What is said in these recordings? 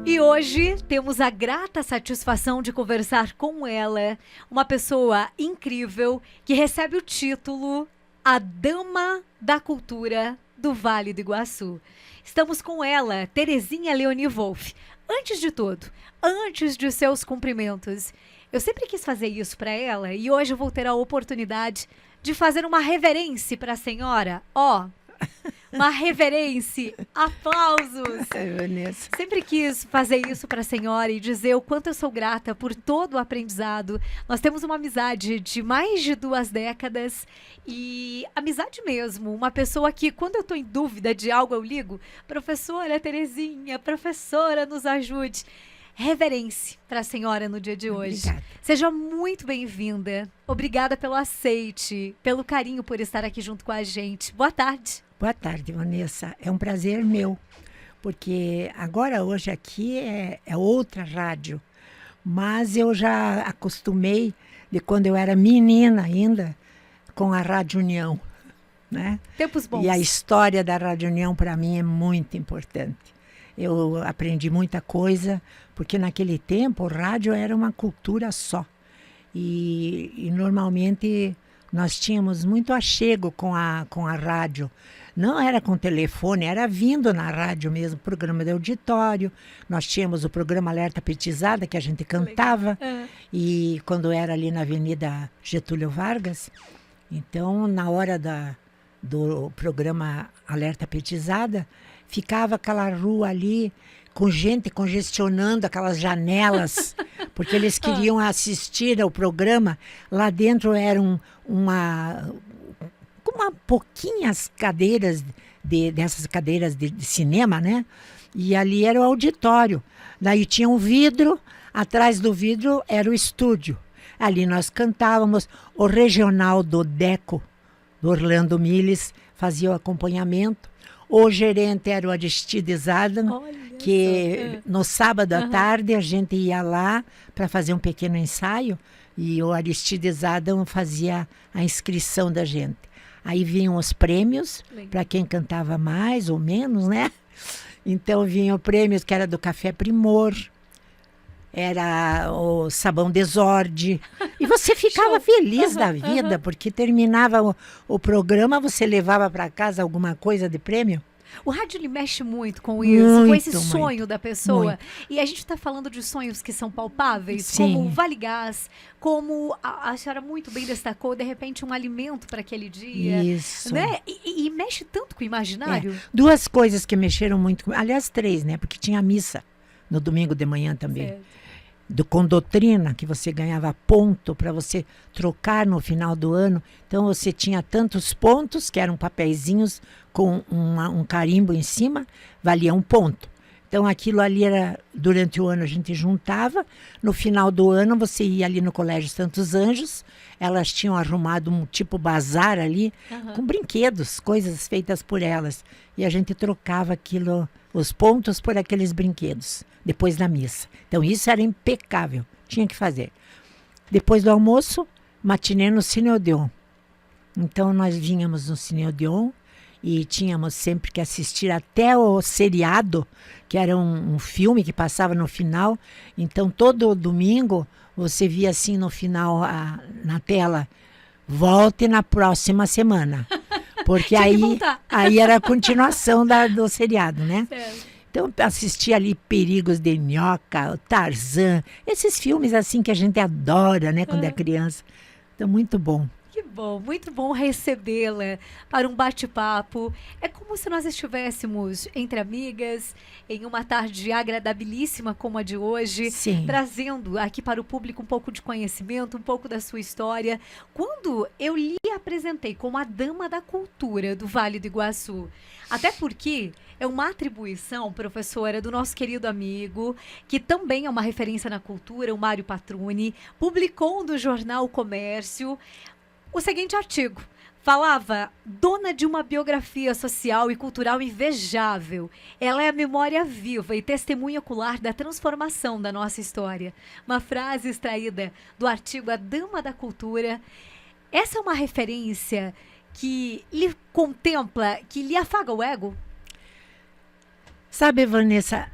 E hoje temos a grata satisfação de conversar com ela, uma pessoa incrível que recebe o título A Dama da Cultura do Vale do Iguaçu. Estamos com ela, Terezinha Leoni Wolff. Antes de tudo, antes de seus cumprimentos, eu sempre quis fazer isso para ela e hoje eu vou ter a oportunidade de fazer uma reverência para a senhora. Uma reverência, aplausos. Vanessa. Sempre quis fazer isso para a senhora e dizer o quanto eu sou grata por todo o aprendizado. Nós temos uma amizade de mais de 2 décadas e amizade mesmo. Uma pessoa que, quando eu estou em dúvida de algo, eu ligo. Professora Terezinha, professora, nos ajude. Reverência para a senhora no dia de hoje. Obrigada. Seja muito bem-vinda. Obrigada pelo aceite, pelo carinho por estar aqui junto com a gente. Boa tarde. Boa tarde, Vanessa. É um prazer meu, porque agora, hoje aqui é outra rádio, mas eu já acostumei de quando eu era menina ainda com a Rádio União, né? Tempos bons. E a história da Rádio União para mim é muito importante. Eu aprendi muita coisa, porque naquele tempo o rádio era uma cultura só. E normalmente nós tínhamos muito achego com a rádio. Não era com telefone, era vindo na rádio mesmo, programa de auditório. Nós tínhamos o programa Alerta Petizada, que a gente cantava. E quando era ali na Avenida Getúlio Vargas, então na hora do programa Alerta Petizada, ficava aquela rua ali com gente congestionando aquelas janelas, porque eles queriam assistir ao programa. Lá dentro eram uma pouquinhas cadeiras, dessas cadeiras de cinema, né? E ali era o auditório. Daí tinha um vidro, atrás do vidro era o estúdio. Ali nós cantávamos. O regional do Deco, do Orlando Miles, fazia o acompanhamento. O gerente era o Aristides Adam, que no sábado à tarde a gente ia lá para fazer um pequeno ensaio e o Aristides Adam fazia a inscrição da gente. Aí vinham os prêmios para quem cantava mais ou menos, né? Então vinham prêmios que era do Café Primor, era o Sabão Desorde. E você ficava feliz da vida, porque terminava o programa, você levava para casa alguma coisa de prêmio. O rádio ele mexe muito com isso, com esse sonho da pessoa. Muito. E a gente está falando de sonhos que são palpáveis, Sim. como o Vale Gás, como a senhora muito bem destacou, de repente um alimento para aquele dia. Isso. Né? E mexe tanto com o imaginário. 2 coisas que mexeram muito, aliás 3, né? Porque tinha missa no domingo de manhã também. Certo. Com doutrina, que você ganhava ponto para você trocar no final do ano. Então você tinha tantos pontos, que eram papeizinhos com um carimbo em cima, valia 1 ponto. Então aquilo ali era, durante o ano a gente juntava, no final do ano você ia ali no Colégio Santos Anjos, elas tinham arrumado um tipo bazar ali, com brinquedos, coisas feitas por elas. E a gente trocava aquilo, os pontos por aqueles brinquedos, depois da missa. Então isso era impecável, tinha que fazer. Depois do almoço, matinê no Cine Odeon. Então nós vínhamos no Cine Odeon e tínhamos sempre que assistir até o seriado, que era um filme que passava no final. Então todo domingo você via assim no final na tela, volte na próxima semana. Porque aí era a continuação do seriado, né? Certo. Então, assistia ali Perigos de Nhoca, o Tarzan, esses filmes assim que a gente adora, né, quando é criança. Então, muito bom. Que bom, muito bom recebê-la para um bate-papo. É como se nós estivéssemos entre amigas, em uma tarde agradabilíssima como a de hoje, Sim. trazendo aqui para o público um pouco de conhecimento, um pouco da sua história. Quando eu lhe apresentei como a Dama da Cultura do Vale do Iguaçu, até porque é uma atribuição, professora, do nosso querido amigo, que também é uma referência na cultura, o Mário Patruni, publicou no jornal O Comércio o seguinte artigo. Falava, dona de uma biografia social e cultural invejável. Ela é a memória viva e testemunha ocular da transformação da nossa história. Uma frase extraída do artigo A Dama da Cultura. Essa é uma referência que lhe contempla, que lhe afaga o ego? Sabe, Vanessa,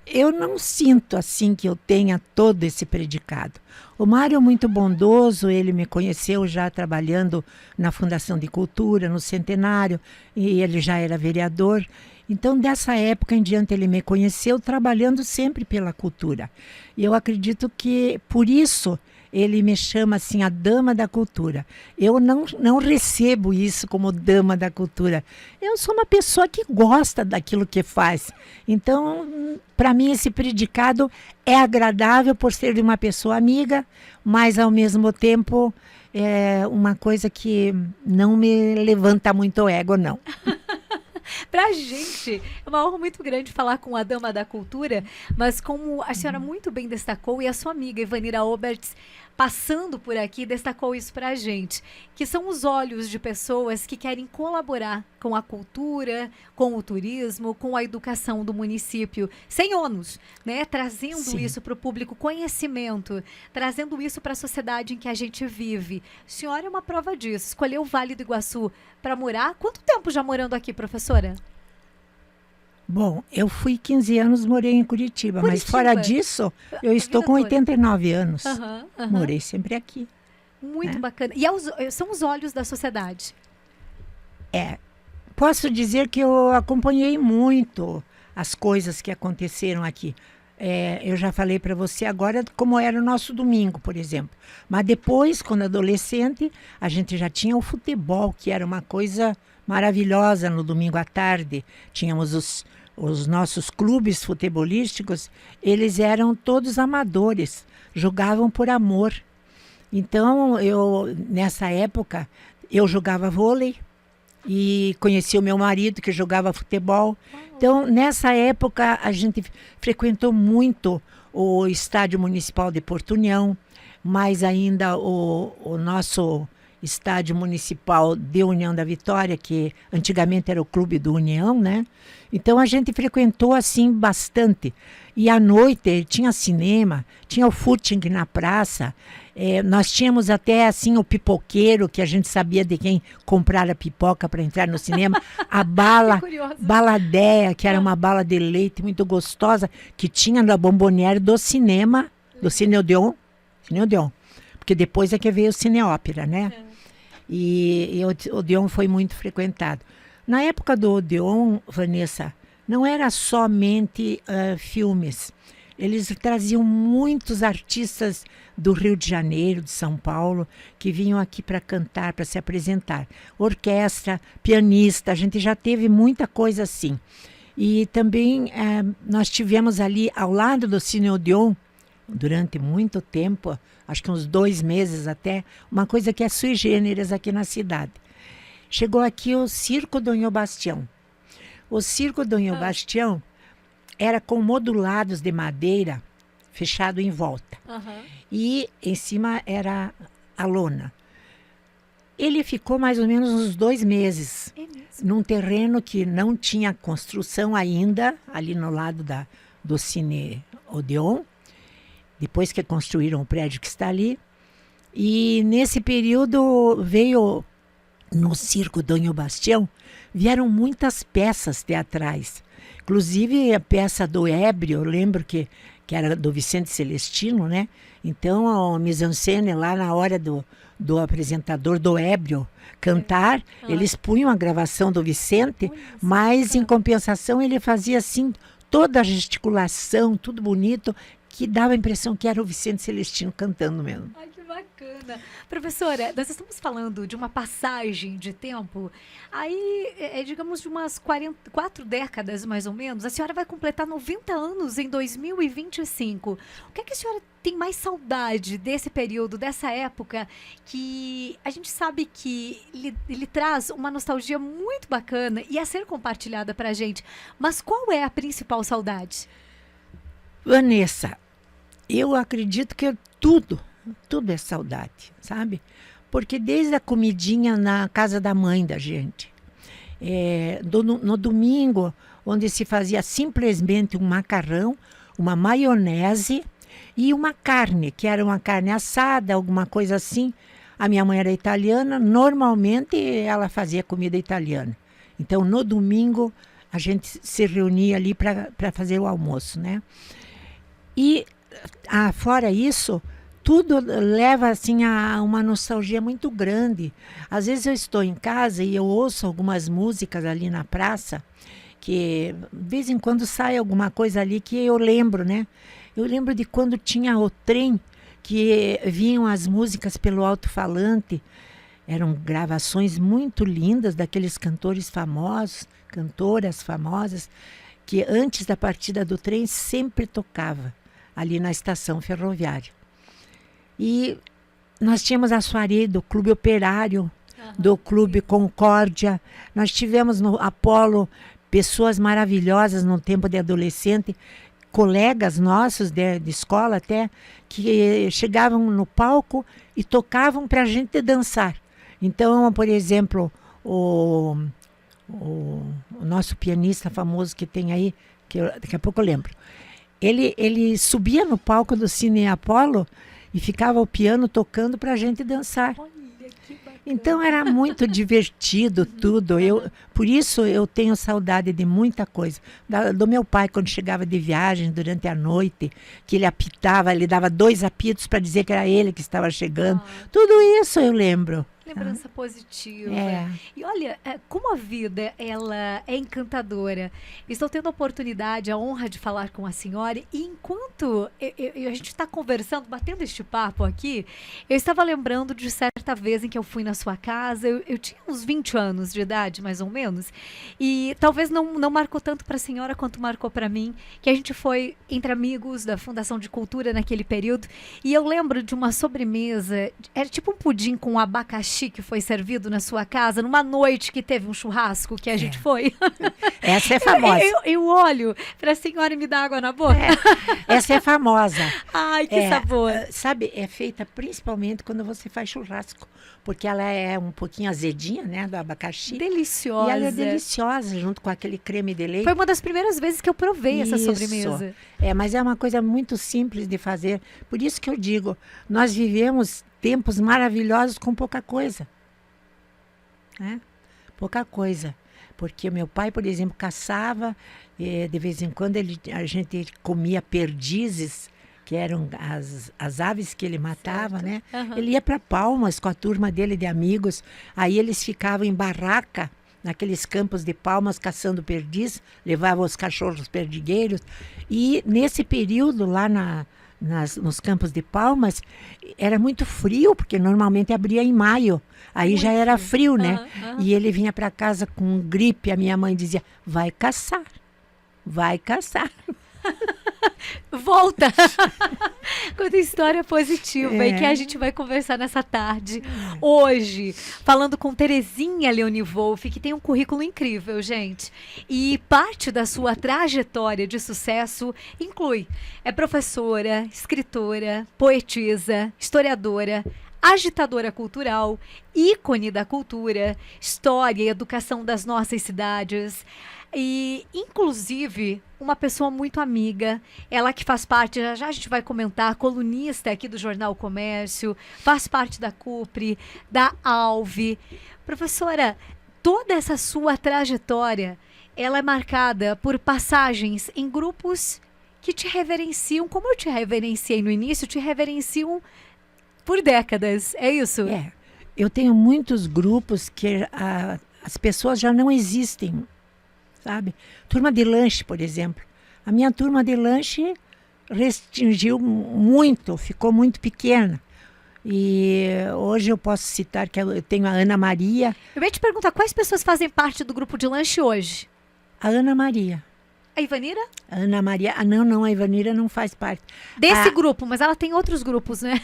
Eu não sinto assim que eu tenha todo esse predicado. O Mário é muito bondoso, ele me conheceu já trabalhando na Fundação de Cultura, no Centenário, e ele já era vereador. Então, dessa época em diante, ele me conheceu trabalhando sempre pela cultura. E eu acredito que, por isso, ele me chama assim, a dama da cultura. Eu não recebo isso como dama da cultura. Eu sou uma pessoa que gosta daquilo que faz. Então, para mim, esse predicado é agradável por ser de uma pessoa amiga, mas, ao mesmo tempo, é uma coisa que não me levanta muito o ego, não. Pra gente, é uma honra muito grande falar com a dama da cultura, mas como a senhora muito bem destacou, e a sua amiga Ivanira Oberts, passando por aqui, destacou isso pra gente, que são os olhos de pessoas que querem colaborar com a cultura, com o turismo, com a educação do município, sem ônus, né? Trazendo Sim. isso para o público, conhecimento, trazendo isso para a sociedade em que a gente vive. A senhora é uma prova disso, escolheu o Vale do Iguaçu para morar. Quanto tempo já morando aqui, professora? Bom, eu fui 15 anos, morei em Curitiba, mas Curitiba. fora disso, eu estou vida com toda. 89 anos. Aham, aham. Morei sempre aqui. Muito né? bacana. E são os olhos da sociedade. Posso dizer que eu acompanhei muito as coisas que aconteceram aqui. Eu já falei para você agora como era o nosso domingo, por exemplo. Mas depois, quando adolescente, a gente já tinha o futebol, que era uma coisa maravilhosa no domingo à tarde. Tínhamos os nossos clubes futebolísticos, eles eram todos amadores, jogavam por amor. Então, nessa época, eu jogava vôlei e conheci o meu marido que jogava futebol. Então, nessa época, a gente frequentou muito o Estádio Municipal de Porto União, mais ainda o nosso Estádio Municipal de União da Vitória, que antigamente era o Clube do União, né? Então, a gente frequentou, assim, bastante. E à noite tinha cinema, tinha o footing na praça. Nós tínhamos até, assim, o pipoqueiro, que a gente sabia de quem comprar a pipoca para entrar no cinema. A bala, Curiosa. Baladéia, que era uma bala de leite muito gostosa, que tinha na bomboniere do cinema, do Cine Odeon. Cine Odeon. Porque depois é que veio o Cine Ópera, né? E o Odeon foi muito frequentado. Na época do Odeon, Vanessa, não era somente filmes. Eles traziam muitos artistas do Rio de Janeiro, de São Paulo, que vinham aqui para cantar, para se apresentar. Orquestra, pianista, a gente já teve muita coisa assim. E também nós tivemos ali, ao lado do Cine Odeon, durante muito tempo, acho que uns 2 meses até, uma coisa que é sui generis aqui na cidade. Chegou aqui o Circo Dom Bastião. O Circo Dom Bastião era com modulados de madeira fechado em volta. E em cima era a lona. Ele ficou mais ou menos uns 2 meses num terreno que não tinha construção ainda, ali no lado do Cine Odeon, depois que construíram o prédio que está ali. E nesse período veio, no Circo Dom Bastião, vieram muitas peças teatrais. Inclusive a peça do Ébrio, eu lembro que era do Vicente Celestino, né? Então, a mise-en-scène lá na hora do apresentador do Ébrio cantar, eles punham a gravação do Vicente, mas em compensação ele fazia assim toda a gesticulação, tudo bonito, que dava a impressão que era o Vicente Celestino cantando mesmo. Ai, que bacana. Professora, nós estamos falando de uma passagem de tempo, aí, digamos, de umas 4 décadas, mais ou menos. A senhora vai completar 90 anos em 2025. O que é que a senhora tem mais saudade desse período, dessa época, que a gente sabe que ele traz uma nostalgia muito bacana e a ser compartilhada para a gente. Mas qual é a principal saudade? Vanessa, eu acredito que tudo é saudade, sabe? Porque desde a comidinha na casa da mãe da gente, no domingo, onde se fazia simplesmente um macarrão, uma maionese e uma carne, que era uma carne assada, alguma coisa assim. A minha mãe era italiana, normalmente ela fazia comida italiana. Então, no domingo, a gente se reunia ali para fazer o almoço, né? E, fora isso, tudo leva assim a uma nostalgia muito grande. Às vezes eu estou em casa e eu ouço algumas músicas ali na praça, que de vez em quando sai alguma coisa ali que eu lembro, né? Eu lembro de quando tinha o trem, que vinham as músicas pelo alto-falante. Eram gravações muito lindas daqueles cantores famosos, cantoras famosas, que antes da partida do trem sempre tocava ali na estação ferroviária. E nós tínhamos a soirée do Clube Operário, do Clube Concórdia. Nós tivemos no Apolo pessoas maravilhosas no tempo de adolescente, colegas nossos de escola até, que chegavam no palco e tocavam para a gente dançar. Então, por exemplo, o nosso pianista famoso que tem aí, que daqui a pouco eu lembro, ele subia no palco do Cine Apollo e ficava o piano tocando para a gente dançar. Então era muito divertido tudo. Por isso eu tenho saudade de muita coisa. Do meu pai, quando chegava de viagem durante a noite, que ele apitava, ele dava 2 apitos para dizer que era ele que estava chegando. Tudo isso eu lembro. Lembrança positiva. É. E olha, como a vida ela é encantadora. Estou tendo a oportunidade, a honra de falar com a senhora. E enquanto a gente está conversando, batendo este papo aqui, eu estava lembrando de certa vez em que eu fui na sua casa. Eu tinha uns 20 anos de idade, mais ou menos. E talvez não marcou tanto para a senhora quanto marcou para mim, que a gente foi entre amigos da Fundação de Cultura naquele período. E eu lembro de uma sobremesa, era tipo um pudim com abacaxi que foi servido na sua casa, numa noite que teve um churrasco que a gente foi. Essa é famosa. Eu olho para a senhora e me dá água na boca. Essa é famosa. Ai, que sabor. Sabe, é feita principalmente quando você faz churrasco, porque ela é um pouquinho azedinha, né, do abacaxi. Deliciosa. E ela é deliciosa, junto com aquele creme de leite. Foi uma das primeiras vezes que eu provei essa sobremesa. Mas é uma coisa muito simples de fazer. Por isso que eu digo, nós vivemos tempos maravilhosos com pouca coisa. Né? Pouca coisa. Porque meu pai, por exemplo, caçava, de vez em quando a gente comia perdizes, que eram as aves que ele matava, né? Ele ia para Palmas com a turma dele de amigos, aí eles ficavam em barraca, naqueles campos de Palmas, caçando perdiz, levavam os cachorros perdigueiros, e nesse período lá nos campos de Palmas, era muito frio, porque normalmente abria em maio, aí muito já era frio, né? E ele vinha para casa com gripe, a minha mãe dizia, vai caçar. Volta! Quanta história positiva e que a gente vai conversar nessa tarde. Hoje, falando com Terezinha Leone Wolff, que tem um currículo incrível, gente. E parte da sua trajetória de sucesso inclui: é professora, escritora, poetisa, historiadora, agitadora cultural, ícone da cultura, história e educação das nossas cidades. E, inclusive, uma pessoa muito amiga, ela que faz parte, já a gente vai comentar, colunista aqui do Jornal Comércio, faz parte da CUPRE, da ALVE. Professora, toda essa sua trajetória, ela é marcada por passagens em grupos que te reverenciam, como eu te reverenciei no início, te reverenciam por décadas, é isso? Eu tenho muitos grupos que as pessoas já não existem, sabe? Turma de lanche, por exemplo. A minha turma de lanche restringiu muito, ficou muito pequena. E hoje eu posso citar que eu tenho a Ana Maria. Eu ia te perguntar, quais pessoas fazem parte do grupo de lanche hoje? A Ana Maria. A Ivanira? A Ana Maria. Não, a Ivanira não faz parte. Desse grupo, mas ela tem outros grupos, né?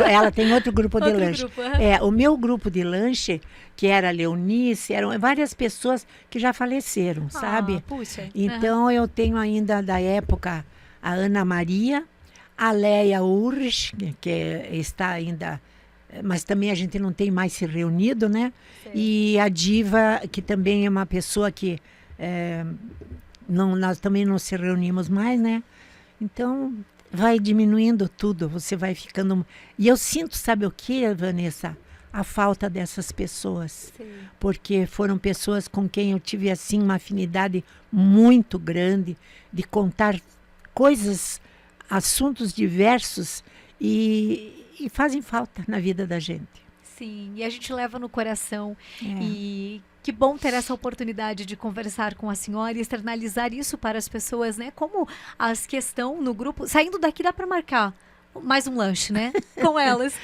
Ela tem outro grupo de lanche. Grupo, o meu grupo de lanche, que era a Leonice, eram várias pessoas que já faleceram, sabe? Puxa. Então eu tenho ainda da época a Ana Maria, a Leia Urrich, que está ainda, mas também a gente não tem mais se reunido, né? Sei. E a Diva, que também é uma pessoa que nós também não se reunimos mais, né? Então, vai diminuindo tudo, você vai ficando... E eu sinto, sabe o que, Vanessa? a falta dessas pessoas. Sim. Porque foram pessoas com quem eu tive assim uma afinidade muito grande de contar coisas, assuntos diversos e fazem falta na vida da gente. Sim, e a gente leva no coração. É. E que bom ter essa oportunidade de conversar com a senhora e externalizar isso para as pessoas, né? Como as que estão no grupo. Saindo daqui dá para marcar mais um lanche, né? Com elas.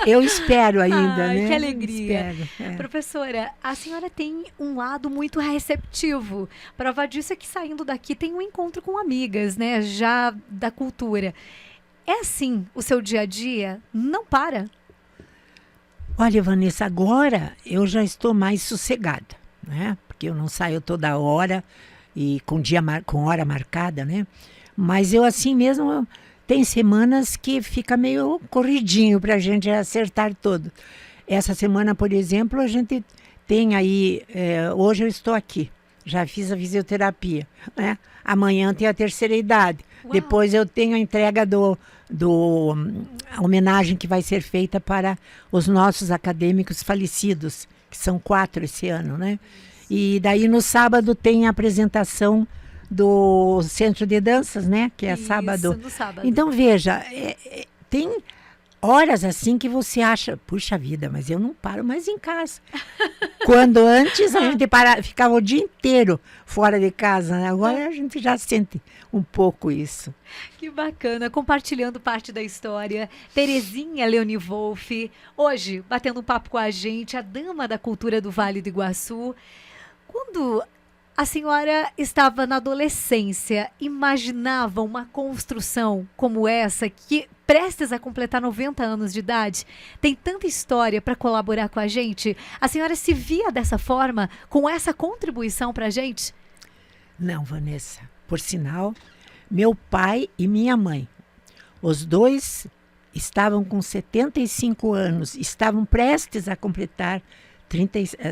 Eu espero ainda, Ai, né? que alegria. Espero, Professora, a senhora tem um lado muito receptivo. Prova disso é que saindo daqui tem um encontro com amigas, né? Já da cultura. É assim o seu dia a dia? Não para? Olha, Vanessa, agora eu já estou mais sossegada, né? Porque eu não saio toda hora e com hora marcada, né? Mas eu assim mesmo, tem semanas que fica meio corridinho para a gente acertar tudo. Essa semana, por exemplo, a gente tem aí, hoje eu estou aqui, já fiz a fisioterapia, né? Amanhã tem a terceira idade. Uau. Depois eu tenho a entrega a homenagem que vai ser feita para os nossos acadêmicos falecidos, que são 4 esse ano, né? E daí no sábado tem a apresentação do Centro de Danças, né? Que é Isso, sábado. no sábado. Então, veja, tem horas assim que você acha, puxa vida, mas eu não paro mais em casa. Quando antes a gente ficava o dia inteiro fora de casa, né? Agora a gente já sente um pouco isso. Que bacana, compartilhando parte da história. Terezinha Leone Wolff, hoje batendo um papo com a gente, a dama da cultura do Vale do Iguaçu. Quando a senhora estava na adolescência, imaginava uma construção como essa, que prestes a completar 90 anos de idade, tem tanta história para colaborar com a gente? A senhora se via dessa forma, com essa contribuição para a gente? Não, Vanessa. Por sinal, meu pai e minha mãe, os dois estavam com 75 anos, estavam prestes a completar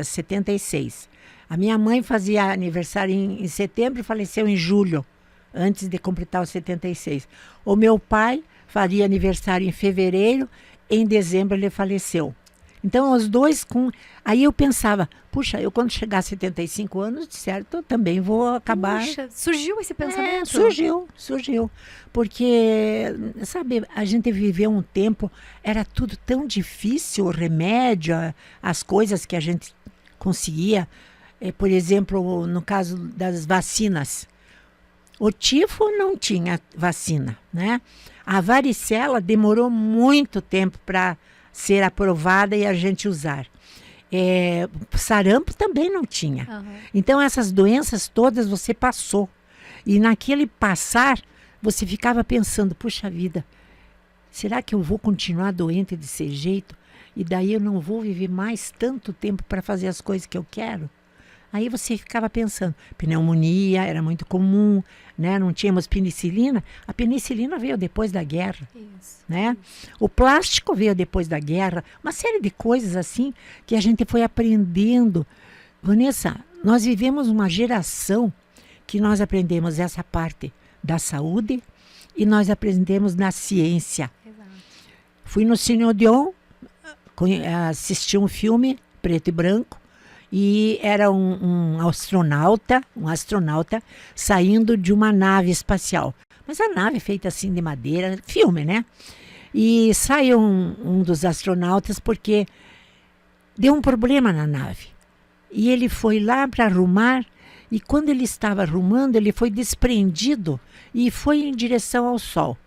76. A minha mãe fazia aniversário em setembro e faleceu em julho, antes de completar os 76. O meu pai faria aniversário em fevereiro, em dezembro ele faleceu. Então, os dois com... Aí eu pensava, puxa, eu quando chegar a 75 anos, de certo, eu também vou acabar... Puxa, surgiu esse pensamento? Surgiu. Porque, sabe, a gente viveu um tempo, era tudo tão difícil, o remédio, as coisas que a gente conseguia. Por exemplo, no caso das vacinas, o tifo não tinha vacina, né? A varicela demorou muito tempo para ser aprovada e a gente usar. Sarampo também não tinha. Uhum. Então, essas doenças todas você passou. E naquele passar, você ficava pensando, puxa vida, será que eu vou continuar doente desse jeito? E daí eu não vou viver mais tanto tempo para fazer as coisas que eu quero? Aí você ficava pensando, pneumonia era muito comum, né? Não tínhamos penicilina. A penicilina veio depois da guerra, né? O plástico veio depois da guerra. Uma série de coisas assim que a gente foi aprendendo. Vanessa, nós vivemos uma geração que nós aprendemos essa parte da saúde e nós aprendemos na ciência. Exato. Fui no Cine Odeon, assisti um filme preto e branco, e era um astronauta saindo de uma nave espacial. Mas a nave feita assim de madeira, filme, né? E saiu um dos astronautas porque deu um problema na nave. E ele foi lá para arrumar, e quando ele estava arrumando, ele foi desprendido e foi em direção ao Sol.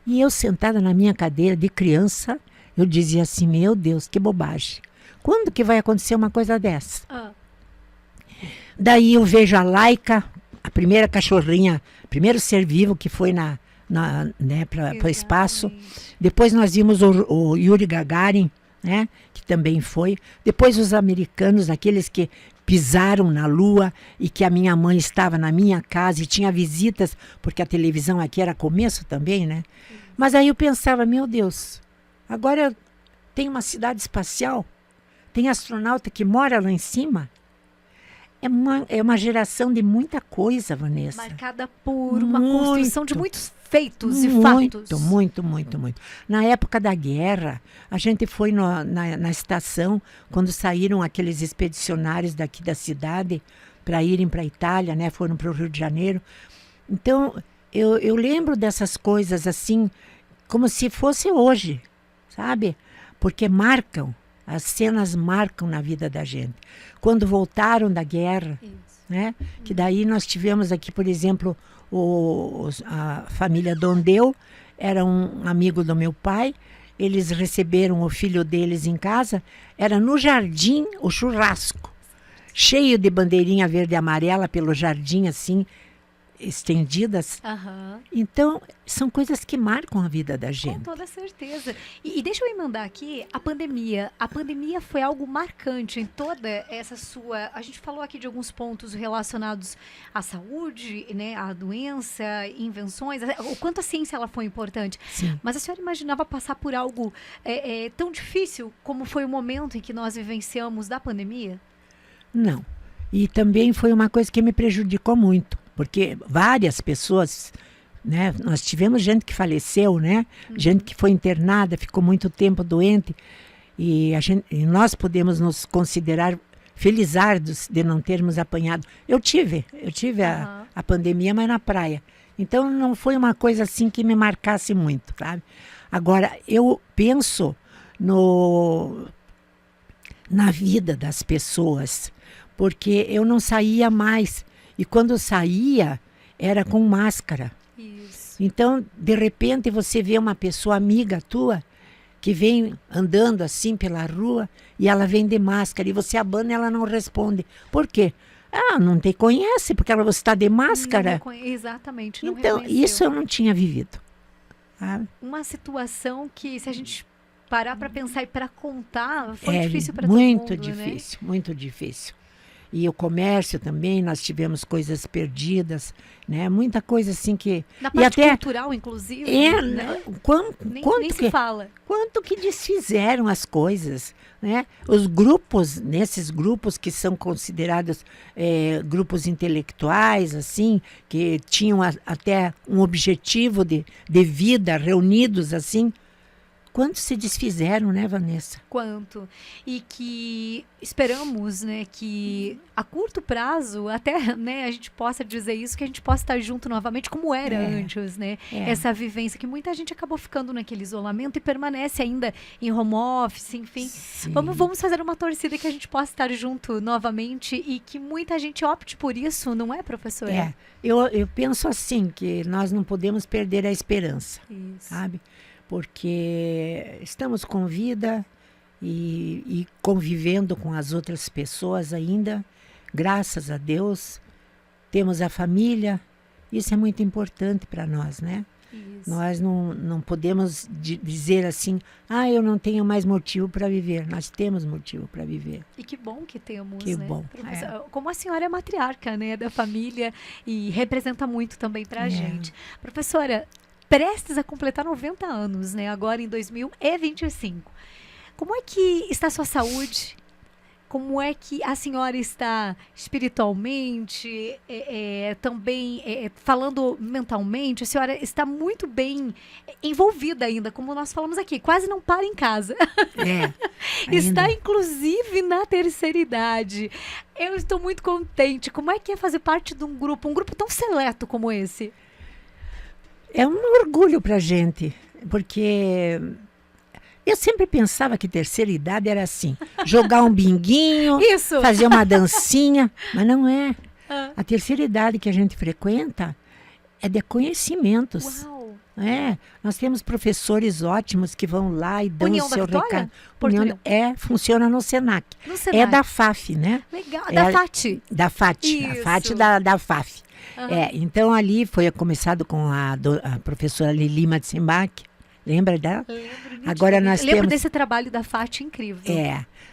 E eu, sentada na minha cadeira de criança, eu dizia assim, meu Deus, que bobagem. Quando que vai acontecer uma coisa dessa? Daí eu vejo a Laika, a primeira cachorrinha, primeiro ser vivo que foi né, para o espaço. Depois nós vimos o Yuri Gagarin, né, que também foi. Depois os americanos, aqueles que pisaram na Lua e que a minha mãe estava na minha casa e tinha visitas, porque a televisão aqui era começo também, né? Mas aí eu pensava, meu Deus, agora tem uma cidade espacial, tem astronauta que mora lá em cima. É uma geração de muita coisa, Vanessa. Marcada por uma construção de muitos feitos e muito, fatos. Muito, muito, muito. Na época da guerra, a gente foi na estação, quando saíram aqueles expedicionários daqui da cidade para irem para a Itália, né? Foram para o Rio de Janeiro. Então, eu lembro dessas coisas assim, como se fosse hoje, sabe? Porque marcam, as cenas marcam na vida da gente. Quando voltaram da guerra, né? Que daí nós tivemos aqui, por exemplo, a família Dondeu, era um amigo do meu pai, eles receberam o filho deles em casa, era no jardim o churrasco, cheio de bandeirinha verde e amarela pelo jardim, assim, estendidas. Aham. Então, são coisas que marcam a vida da gente. Com toda certeza. E deixa eu emendar aqui a pandemia. A pandemia foi algo marcante em toda essa sua... A gente falou aqui de alguns pontos relacionados à saúde, né, à doença, invenções, o quanto a ciência ela foi importante. Sim. Mas a senhora imaginava passar por algo tão difícil como foi o momento em que nós vivenciamos da pandemia? Não. E também foi uma coisa que me prejudicou muito, porque várias pessoas, né, nós tivemos gente que faleceu, né, gente que foi internada, ficou muito tempo doente, e nós podemos nos considerar felizardos de não termos apanhado. Eu tive a pandemia, mas na praia. Então não foi uma coisa assim que me marcasse muito, sabe? Agora, eu penso na vida das pessoas, porque eu não saía mais. E quando eu saía, era com máscara. Isso. Então, de repente, você vê uma pessoa amiga tua que vem andando assim pela rua e ela vem de máscara e você abana e ela não responde. Por quê? Ah, não te conhece porque você está de máscara. Exatamente. Não Então, reconheceu. isso eu não tinha vivido. Sabe? Uma situação que, se a gente parar para pensar e para contar, foi É difícil para todo mundo, muito né? difícil, muito difícil. E o comércio também, nós tivemos coisas perdidas, né? Muita coisa assim que... Na e parte até cultural, inclusive, né? nem se fala. Quanto que desfizeram as coisas, né? Os grupos, nesses grupos que são considerados grupos intelectuais, assim, que tinham até um objetivo de vida, reunidos assim, quanto se desfizeram, né, Vanessa? Quanto. E que esperamos, né, que a curto prazo, até, né, a gente possa dizer isso, que a gente possa estar junto novamente, como era antes, né? Essa vivência, que muita gente acabou ficando naquele isolamento e permanece ainda em home office, enfim. Sim. Vamos fazer uma torcida que a gente possa estar junto novamente e que muita gente opte por isso, não é, professora? Eu penso assim, que nós não podemos perder a esperança, Isso. sabe? Porque estamos com vida e convivendo com as outras pessoas ainda, graças a Deus, temos a família, isso é muito importante para nós, né? Isso. Nós não podemos dizer assim, eu não tenho mais motivo para viver, nós temos motivo para viver. E que bom que temos, que né? Bom. Como a senhora é matriarca, né, da família e representa muito também para a gente. Professora, prestes a completar 90 anos, né? Agora em 2025. Como é que está a sua saúde? Como é que a senhora está espiritualmente, também falando mentalmente? A senhora está muito bem envolvida ainda, como nós falamos aqui, quase não para em casa. Está, inclusive, na terceira idade. Eu estou muito contente. Como é que é fazer parte de um grupo tão seleto como esse? É um orgulho para a gente, porque eu sempre pensava que terceira idade era assim, jogar um binguinho, Isso. fazer uma dancinha, mas não é. A terceira idade que a gente frequenta é de conhecimentos. Uau. Nós temos professores ótimos que vão lá e dão União o seu da recado. União. Funciona no Senac. No Senac. É da FAF, né? Legal. Da FAT. Da FAT. Isso. A FAT da FAF. Então ali foi começado com a professora Lili Matzenbach. Lembra dela? Lembro. Agora nós Lembro temos... desse trabalho da FAT incrível.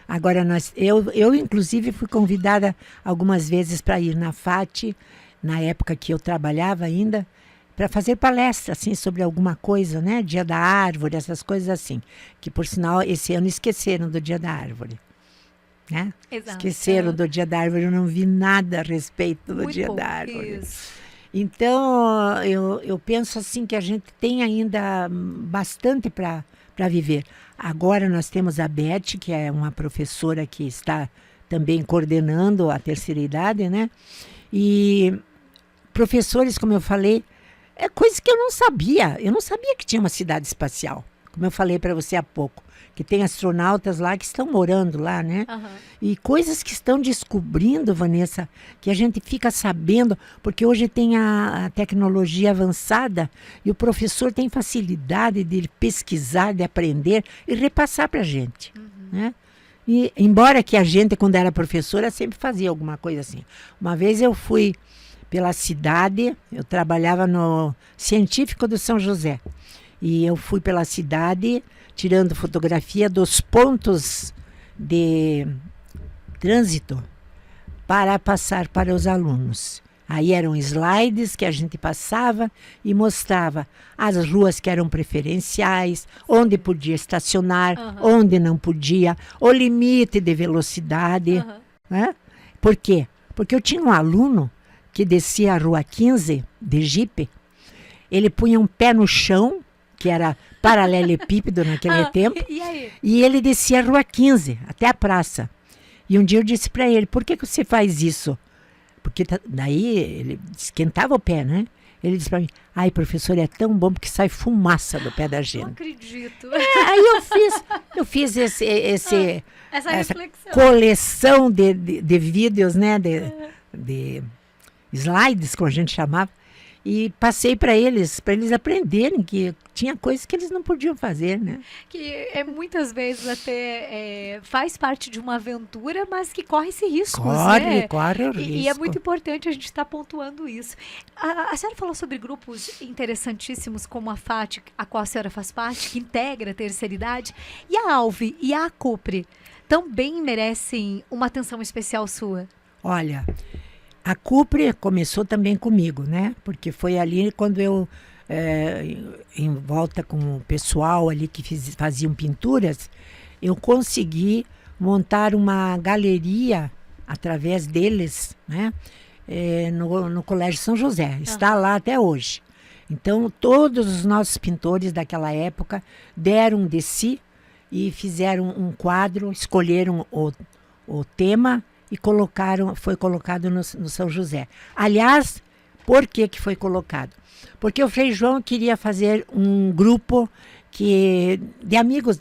Agora eu inclusive fui convidada algumas vezes para ir na FAT, na época que eu trabalhava ainda, para fazer palestra assim sobre alguma coisa, né? Dia da Árvore, essas coisas assim, que por sinal esse ano esqueceram do Dia da Árvore. né? Exato. Esqueceram do Dia da Árvore, eu não vi nada a respeito do Muito Dia pouco, da Árvore. isso. Então, eu penso assim que a gente tem ainda bastante para viver. Agora nós temos a Beth, que é uma professora que está também coordenando a terceira idade, né? E professores, como eu falei, é coisa que eu não sabia. Eu não sabia que tinha uma cidade espacial, como eu falei para você há pouco. Que tem astronautas lá que estão morando lá, né? Aham. E coisas que estão descobrindo, Vanessa, que a gente fica sabendo, porque hoje tem a tecnologia avançada e o professor tem facilidade de pesquisar, de aprender e repassar para a gente, né? E embora que a gente, quando era professora, sempre fazia alguma coisa assim. Uma vez eu fui pela cidade, eu trabalhava no Científico do São José, e eu fui pela cidade tirando fotografia dos pontos de trânsito para passar para os alunos. Aí eram slides que a gente passava e mostrava as ruas que eram preferenciais, onde podia estacionar, onde não podia, o limite de velocidade. Aham. Né? Por quê? Porque eu tinha um aluno que descia a Rua 15 de Jipe, ele punha um pé no chão, que era paralelepípedo naquele tempo, E aí? e ele descia a Rua 15, até a praça. E um dia eu disse para ele, por que você faz isso? Porque daí ele esquentava o pé, né? Ele disse para mim, ai, professor, é tão bom porque sai fumaça do pé da Não gente. acredito. Aí eu fiz essa Essa reflexão. coleção de vídeos, né? De slides, como a gente chamava. E passei para eles aprenderem que tinha coisas que eles não podiam fazer, né? Que muitas vezes até faz parte de uma aventura, mas que corre-se riscos, né? Corre o risco. E é muito importante a gente estar pontuando isso. A senhora falou sobre grupos interessantíssimos como a FAT, a qual a senhora faz parte, que integra a terceira idade, e a ALVE e a ACUPRE também merecem uma atenção especial sua. Olha, a Cupre começou também comigo, né? Porque foi ali quando eu, em volta com o pessoal ali que faziam pinturas, eu consegui montar uma galeria através deles, né? No Colégio São José. Está lá até hoje. Então, todos os nossos pintores daquela época deram de si e fizeram um quadro, escolheram o tema e foi colocado no São José. Aliás, por que foi colocado? Porque o Frei João queria fazer um grupo de amigos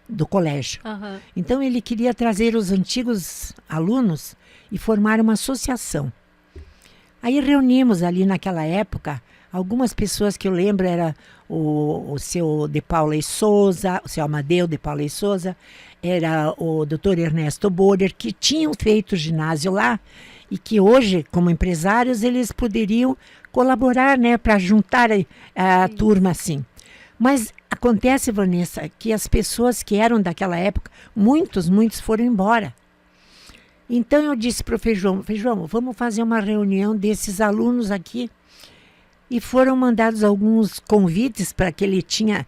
do colégio. Aham. Então, ele queria trazer os antigos alunos e formar uma associação. Aí reunimos ali naquela época, algumas pessoas que eu lembro era o seu de Paula e Souza, o seu Amadeu de Paula e Souza, era o doutor Ernesto Boder, que tinham feito ginásio lá e que hoje, como empresários, eles poderiam colaborar, né, para juntar a turma assim. Mas acontece, Vanessa, que as pessoas que eram daquela época, muitos foram embora. Então eu disse para o Feijão, vamos fazer uma reunião desses alunos aqui. E foram mandados alguns convites para que ele tinha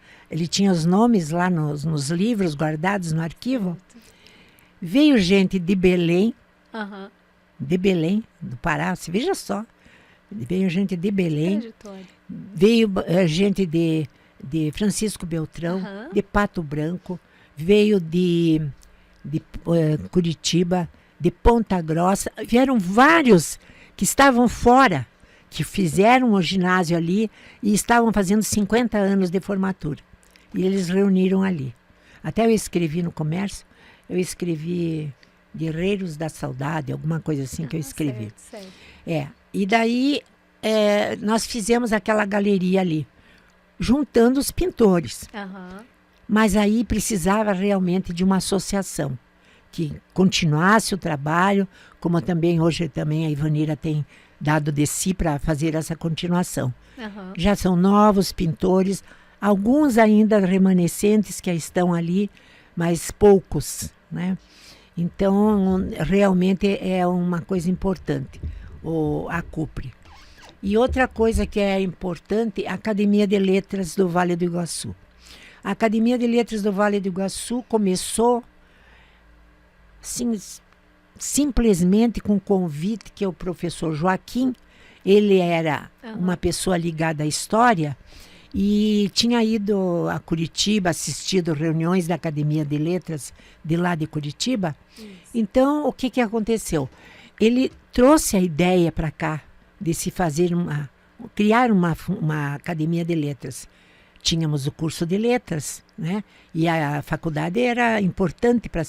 os nomes lá nos livros guardados no arquivo. Veio gente de Belém, Aham. de Belém, do Pará, você veja só. Veio gente de Belém, Trajetória. veio gente de Francisco Beltrão, Aham. de Pato Branco, veio de Curitiba, de Ponta Grossa. Vieram vários que estavam fora, que fizeram o ginásio ali e estavam fazendo 50 anos de formatura. E eles reuniram ali. Até eu escrevi no comércio, eu escrevi Guerreiros da Saudade, alguma coisa assim que eu escrevi. Certo. E daí nós fizemos aquela galeria ali, juntando os pintores. Aham. Mas aí precisava realmente de uma associação que continuasse o trabalho, como também hoje também a Ivanira tem dado de si para fazer essa continuação. Aham. Já são novos pintores, alguns ainda remanescentes que estão ali, mas poucos, né? Então, realmente é uma coisa importante, a Cupre. E outra coisa que é importante, a Academia de Letras do Vale do Iguaçu. A Academia de Letras do Vale do Iguaçu começou assim, simplesmente com o convite que o professor Joaquim, ele era uma pessoa ligada à história e tinha ido a Curitiba, assistido reuniões da Academia de Letras de lá de Curitiba. Isso. Então, o que aconteceu? Ele trouxe a ideia para cá de se fazer criar uma Academia de Letras. Tínhamos o curso de letras, né? E a faculdade era importante para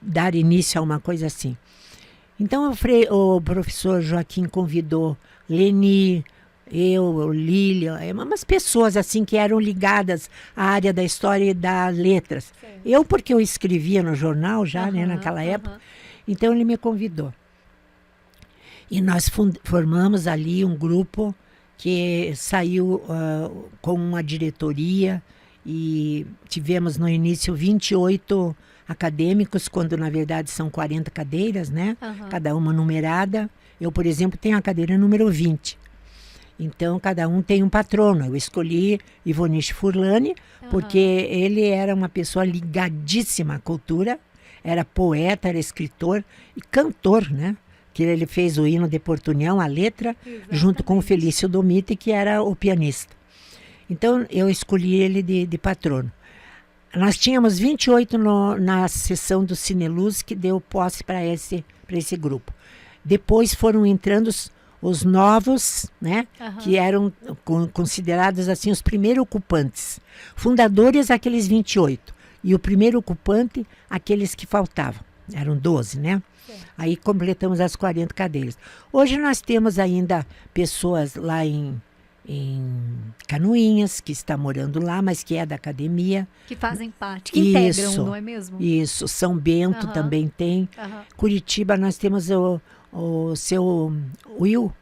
dar início a uma coisa assim. Então, o professor Joaquim convidou Leni, eu, Lília, umas pessoas assim que eram ligadas à área da história e das letras. Certo. Eu, porque eu escrevia no jornal já, né, naquela época, então ele me convidou. E nós formamos ali um grupo que saiu com uma diretoria e tivemos no início 28 acadêmicos, quando na verdade são 40 cadeiras, né? Cada uma numerada. Eu, por exemplo, tenho a cadeira número 20. Então, cada um tem um patrono. Eu escolhi Ivoniche Furlani, porque ele era uma pessoa ligadíssima à cultura, era poeta, era escritor e cantor, né? Que ele fez o hino de Portunhão, a letra, junto com o Felício Domite, que era o pianista. Então, eu escolhi ele de patrono. Nós tínhamos 28 na sessão do Cineluz, que deu posse para esse grupo. Depois foram entrando os novos, né, que eram considerados assim os primeiros ocupantes. Fundadores, aqueles 28. E o primeiro ocupante, aqueles que faltavam. Eram 12, né? Aí completamos as 40 cadeiras. Hoje nós temos ainda pessoas lá em Canoinhas, que está morando lá, mas que é da academia. Que fazem parte, que integram, não é mesmo? Isso, São Bento também tem. Curitiba nós temos o seu Will,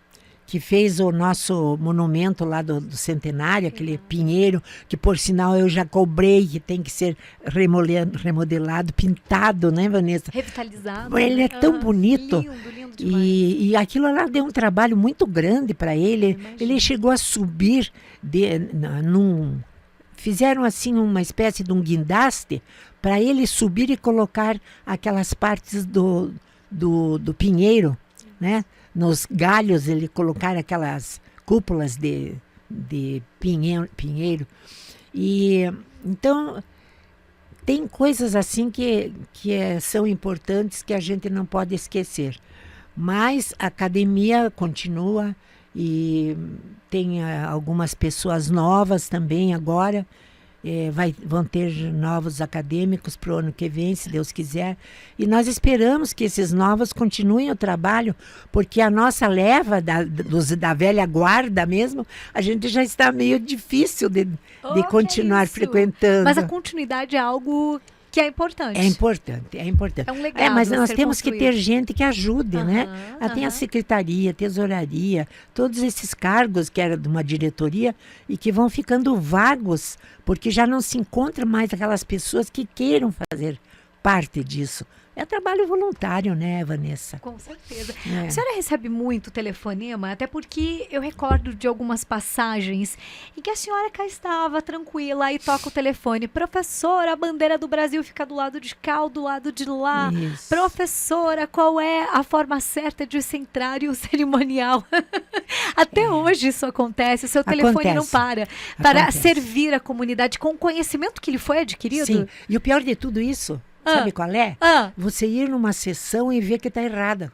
que fez o nosso monumento lá do centenário, aquele pinheiro, que por sinal eu já cobrei, que tem que ser remodelado, pintado, né, Vanessa? Revitalizado. Ele é tão bonito. Lindo demais. E aquilo lá deu um trabalho muito grande para ele. Ele chegou a subir fizeram assim uma espécie de um guindaste para ele subir e colocar aquelas partes do pinheiro, né? Nos galhos ele colocar aquelas cúpulas de pinheiro. E então tem coisas assim que são importantes que a gente não pode esquecer. Mas a academia continua e tem algumas pessoas novas também agora. Vão ter novos acadêmicos para o ano que vem, se Deus quiser. E nós esperamos que esses novos continuem o trabalho, porque a nossa leva da velha guarda mesmo, a gente já está meio difícil de continuar frequentando. Mas a continuidade é algo que é importante. É importante. É um legado. Mas nós temos que ter gente que ajude, né? Tem a secretaria, tesouraria, todos esses cargos que eram de uma diretoria e que vão ficando vagos, porque já não se encontra mais aquelas pessoas que queiram fazer parte disso. É trabalho voluntário, né, Vanessa? Com certeza. A senhora recebe muito telefonema, até porque eu recordo de algumas passagens em que a senhora cá estava tranquila e toca o telefone. Professora, a bandeira do Brasil fica do lado de cá ou do lado de lá. Isso. Professora, qual é a forma certa de centrar o cerimonial? Até hoje isso acontece, o seu telefone não para servir a comunidade com o conhecimento que lhe foi adquirido. Sim, e o pior de tudo isso, sabe qual é? Você ir numa sessão e ver que está errada.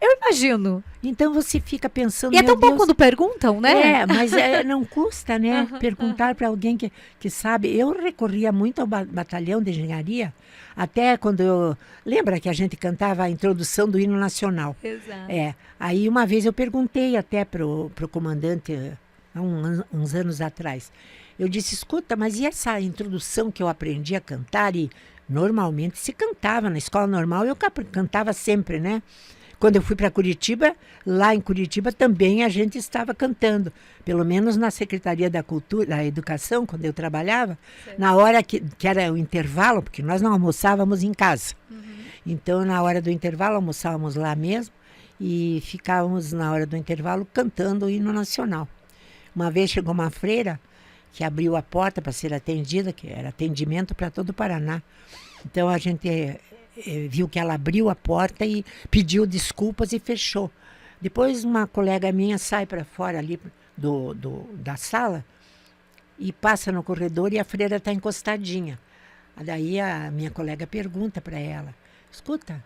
Eu imagino. Então você fica pensando... E é tão bom quando perguntam, né? Mas não custa, né? Perguntar para alguém que sabe. Eu recorria muito ao batalhão de engenharia, até quando eu... Lembra que a gente cantava a introdução do hino nacional? Exato. Aí uma vez eu perguntei até pro comandante, há uns anos atrás. Eu disse, escuta, mas e essa introdução que eu aprendi a cantar e... Normalmente se cantava, na escola normal eu cantava sempre, né? Quando eu fui para Curitiba, lá em Curitiba também a gente estava cantando. Pelo menos na Secretaria da Cultura, da Educação, quando eu trabalhava, na hora que era o intervalo, porque nós não almoçávamos em casa. Então, na hora do intervalo, almoçávamos lá mesmo e ficávamos na hora do intervalo cantando o hino nacional. Uma vez chegou uma freira que abriu a porta para ser atendida, que era atendimento para todo o Paraná. Então a gente viu que ela abriu a porta e pediu desculpas e fechou. Depois uma colega minha sai para fora ali da sala e passa no corredor e a freira está encostadinha. Daí a minha colega pergunta para ela, escuta,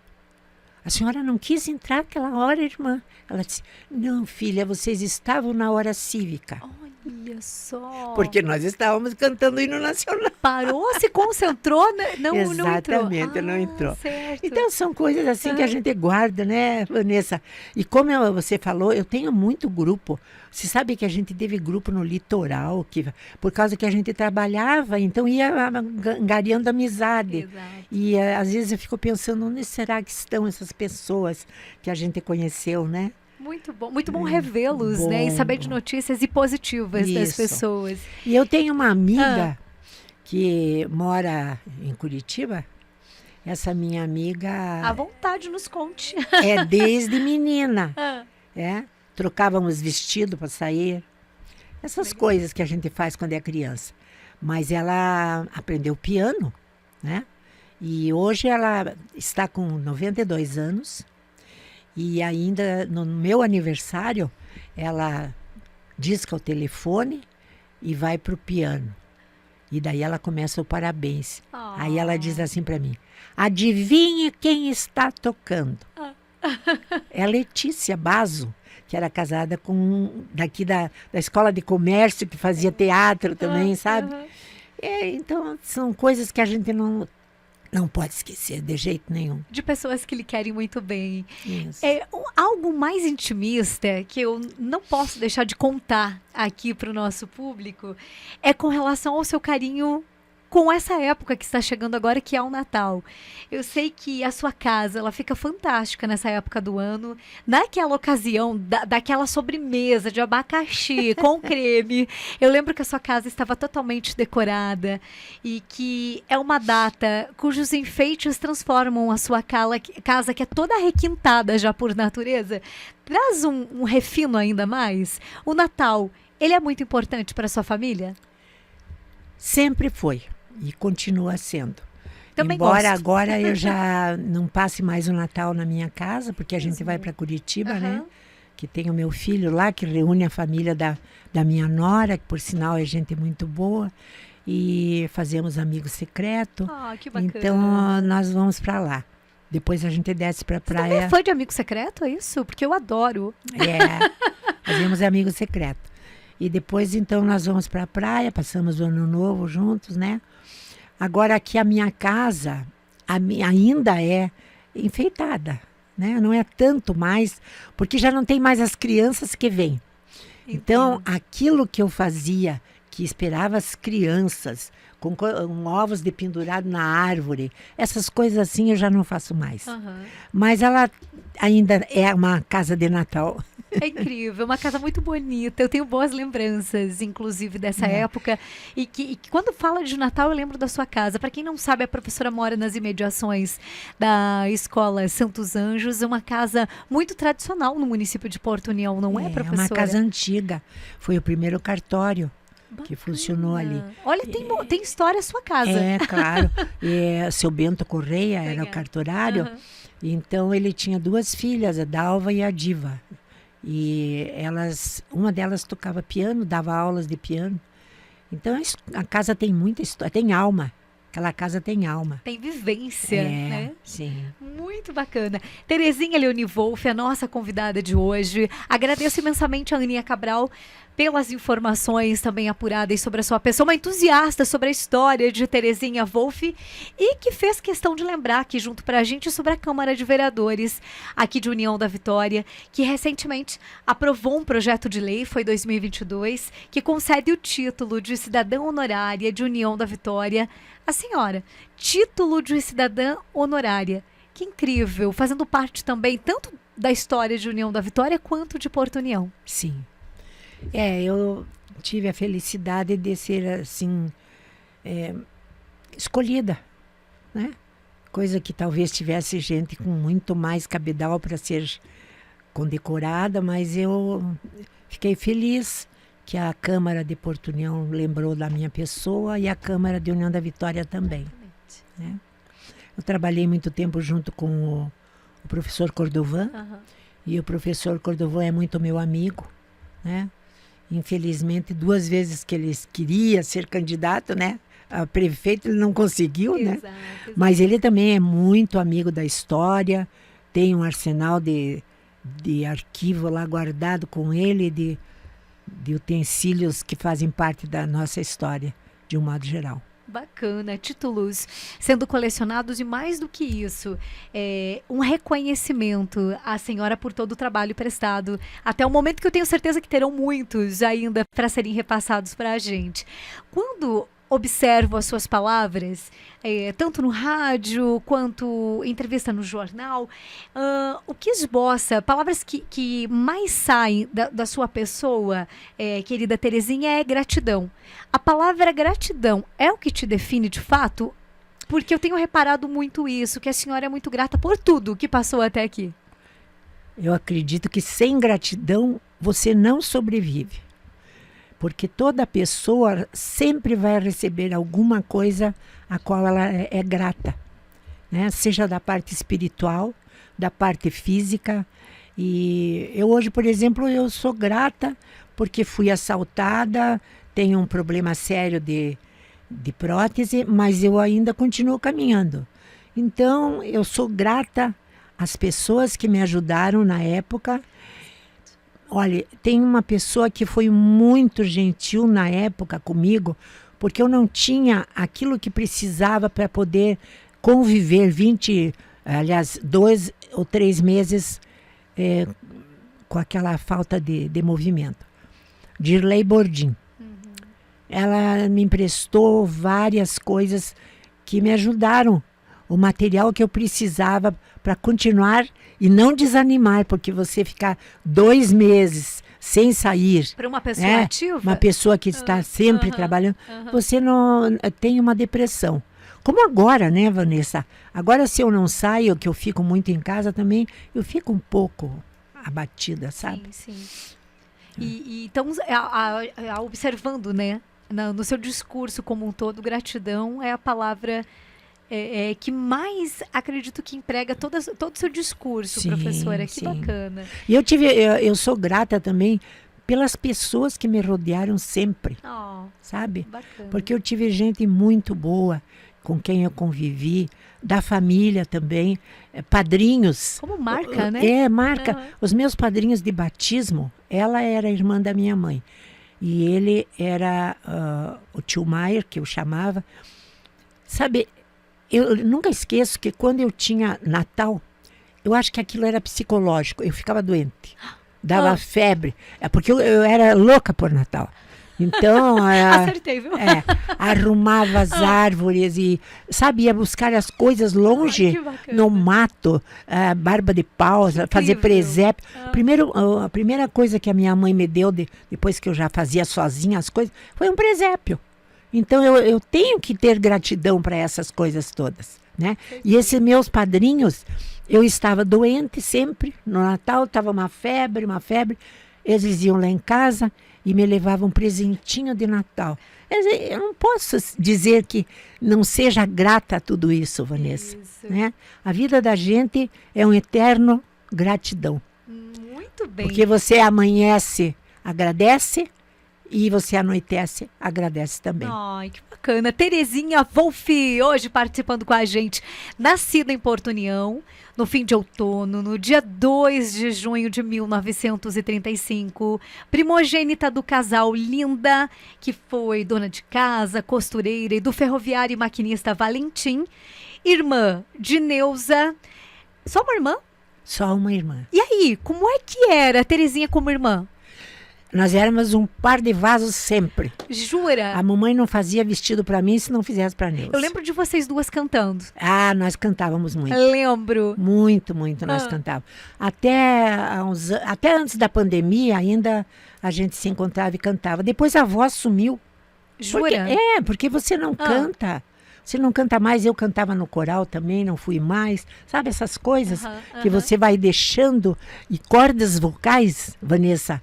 a senhora não quis entrar aquela hora, irmã? Ela disse, não, filha, vocês estavam na hora cívica. Olha só. Porque nós estávamos cantando o hino nacional. Parou, se concentrou, né? Não entrou. Exatamente, não entrou. Certo. Então, são coisas assim que a gente guarda, né, Vanessa? E como você falou, eu tenho muito grupo. Você sabe que a gente teve grupo no litoral, por causa que a gente trabalhava, então ia angariando amizade. Exato. E às vezes eu fico pensando, onde será que estão essas pessoas que a gente conheceu, né? Muito bom revê-los, né? E saber de notícias e positivas das Isso. pessoas. E eu tenho uma amiga que mora em Curitiba. Essa minha amiga À vontade, nos conte. é desde menina. Trocávamos vestido para sair. Essas coisas que a gente faz quando é criança. Mas ela aprendeu piano, né? E hoje ela está com 92 anos. E ainda no meu aniversário, ela disca o telefone e vai pro piano. E daí ela começa o parabéns. Aí ela diz assim para mim, adivinhe quem está tocando. É Letícia Basso, que era casada com daqui da escola de comércio, que fazia teatro também, sabe? Então, são coisas que a gente não pode esquecer de jeito nenhum. De pessoas que lhe querem muito bem. Isso. Algo mais intimista que eu não posso deixar de contar aqui para o nosso público é com relação ao seu carinho com essa época que está chegando agora, que é o Natal. Eu sei que a sua casa, ela fica fantástica nessa época do ano. Naquela ocasião, daquela sobremesa de abacaxi com creme. Eu lembro que a sua casa estava totalmente decorada e que é uma data cujos enfeites transformam a sua casa, que é toda requintada já por natureza, traz um refino ainda mais. O Natal, ele é muito importante para a sua família? Sempre foi. E continua sendo. Também Embora gosto. agora eu já não passe mais o Natal na minha casa, porque a gente vai para Curitiba, né? Que tem o meu filho lá, que reúne a família da minha nora, que por sinal é gente muito boa. E fazemos amigo secreto. Que bacana. Então nós vamos para lá. Depois a gente desce para a praia. Você também é fã de amigo secreto, é isso? Porque eu adoro. Fazemos amigo secreto. E depois então nós vamos para a praia, passamos o ano novo juntos, né? Agora aqui a minha casa ainda é enfeitada, né? Não é tanto mais, porque já não tem mais as crianças que vêm. Então, aquilo que eu fazia, que esperava as crianças com ovos de pendurado na árvore, essas coisas assim eu já não faço mais. Mas ela ainda é uma casa de Natal. É incrível, uma casa muito bonita. Eu tenho boas lembranças, inclusive, dessa época. E que quando fala de Natal, eu lembro da sua casa. Para quem não sabe, a professora mora nas imediações da Escola Santos Anjos. É uma casa muito tradicional no município de Porto União, não é, professora? É uma casa antiga. Foi o primeiro cartório que funcionou ali. Olha, tem história a sua casa. É, claro. Seu Bento Correia era o cartorário. Então, ele tinha duas filhas, a Dalva e a Diva. E uma delas tocava piano, dava aulas de piano. Então a casa tem muita história, tem alma. Aquela casa tem alma. Tem vivência, né? Sim. Muito bacana. Terezinha Leone Wolff, a nossa convidada de hoje. Agradeço imensamente a Aninha Cabral pelas informações também apuradas sobre a sua pessoa, uma entusiasta sobre a história de Terezinha Wolff e que fez questão de lembrar aqui junto pra gente sobre a Câmara de Vereadores aqui de União da Vitória, que recentemente aprovou um projeto de lei, foi 2022, que concede o título de cidadã honorária de União da Vitória à senhora. Título de cidadã honorária. Que incrível, fazendo parte também tanto da história de União da Vitória quanto de Porto União. Sim. Eu tive a felicidade de ser, assim, escolhida, né? Coisa que talvez tivesse gente com muito mais cabedal para ser condecorada, mas eu fiquei feliz que a Câmara de Porto União lembrou da minha pessoa e a Câmara de União da Vitória também. Né? Eu trabalhei muito tempo junto com o professor Cordovan, Aham. e o professor Cordovan é muito meu amigo, né? Infelizmente, 2 vezes que ele queria ser candidato, né? A prefeito, ele não conseguiu, né? Exato, exato. Mas ele também é muito amigo da história, tem um arsenal de arquivo lá guardado com ele, de utensílios que fazem parte da nossa história, de um modo geral. Bacana, títulos sendo colecionados e mais do que isso, um reconhecimento à senhora por todo o trabalho prestado, até o momento que eu tenho certeza que terão muitos ainda para serem repassados para a gente. Quando observo as suas palavras, tanto no rádio quanto em entrevista no jornal, o que esboça, palavras que mais saem da sua pessoa, querida Terezinha, é gratidão. A palavra gratidão é o que te define de fato? Porque eu tenho reparado muito isso, que a senhora é muito grata por tudo que passou até aqui. Eu acredito que sem gratidão você não sobrevive. Porque toda pessoa sempre vai receber alguma coisa a qual ela é grata, né? Seja da parte espiritual, da parte física. E eu hoje, por exemplo, eu sou grata porque fui assaltada, tenho um problema sério de prótese, mas eu ainda continuo caminhando. Então, eu sou grata às pessoas que me ajudaram na época. Olha, tem uma pessoa que foi muito gentil na época comigo, porque eu não tinha aquilo que precisava para poder conviver 2 ou 3 meses com aquela falta de movimento. Dirley Bordim. Ela me emprestou várias coisas que me ajudaram, o material que eu precisava para continuar e não desanimar, porque você ficar 2 meses sem sair, Para uma pessoa ativa? uma pessoa que está sempre trabalhando, você não tem uma depressão. Como agora, né, Vanessa? Agora, se eu não saio, que eu fico muito em casa também, eu fico um pouco abatida, sabe? Sim, sim. E então, observando, né, no seu discurso como um todo, gratidão é a palavra que mais acredito que emprega todo o seu discurso, Sim, professora. Que sim. bacana. E eu sou grata também pelas pessoas que me rodearam sempre, Oh, sabe? bacana. Porque eu tive gente muito boa com quem eu convivi, da família também, padrinhos. Como marca, né? Marca. Aham. Os meus padrinhos de batismo, ela era irmã da minha mãe. E ele era o tio Maier, que eu chamava. Sabe, eu nunca esqueço que quando eu tinha Natal, eu acho que aquilo era psicológico. Eu ficava doente. Dava febre. É porque eu era louca por Natal. Então, Acertei, viu? arrumava as árvores e, sabe, ia buscar as coisas longe, que bacana. no mato, barba de pau, fazer incrível. presépio. A primeira coisa que a minha mãe me deu, depois que eu já fazia sozinha as coisas, foi um presépio. Então, eu tenho que ter gratidão para essas coisas todas, né? E esses meus padrinhos, eu estava doente sempre, no Natal estava uma febre, eles iam lá em casa e me levavam um presentinho de Natal. Eu não posso dizer que não seja grata a tudo isso, Vanessa. Isso. Né? A vida da gente é um eterno gratidão. Muito bem. Porque você amanhece, agradece, e você anoitece, agradece também. Ai, que bacana. Terezinha Wolff, hoje participando com a gente. Nascida em Porto União, no fim de outono, no dia 2 de junho de 1935. Primogênita do casal Linda, que foi dona de casa, costureira, e do ferroviário e maquinista Valentim. Irmã de Neuza. Só uma irmã? Só uma irmã. E aí, como é que era a Terezinha como irmã? Nós éramos um par de vasos sempre. Jura? A mamãe não fazia vestido para mim se não fizesse para Neuza. Eu lembro de vocês duas cantando. Nós cantávamos muito. Lembro. Muito nós cantávamos. Até antes da pandemia, ainda a gente se encontrava e cantava. Depois a voz sumiu. Jura? Porque você não canta. Você não canta mais. Eu cantava no coral também, não fui mais. Sabe essas coisas que você vai deixando. E cordas vocais, Vanessa,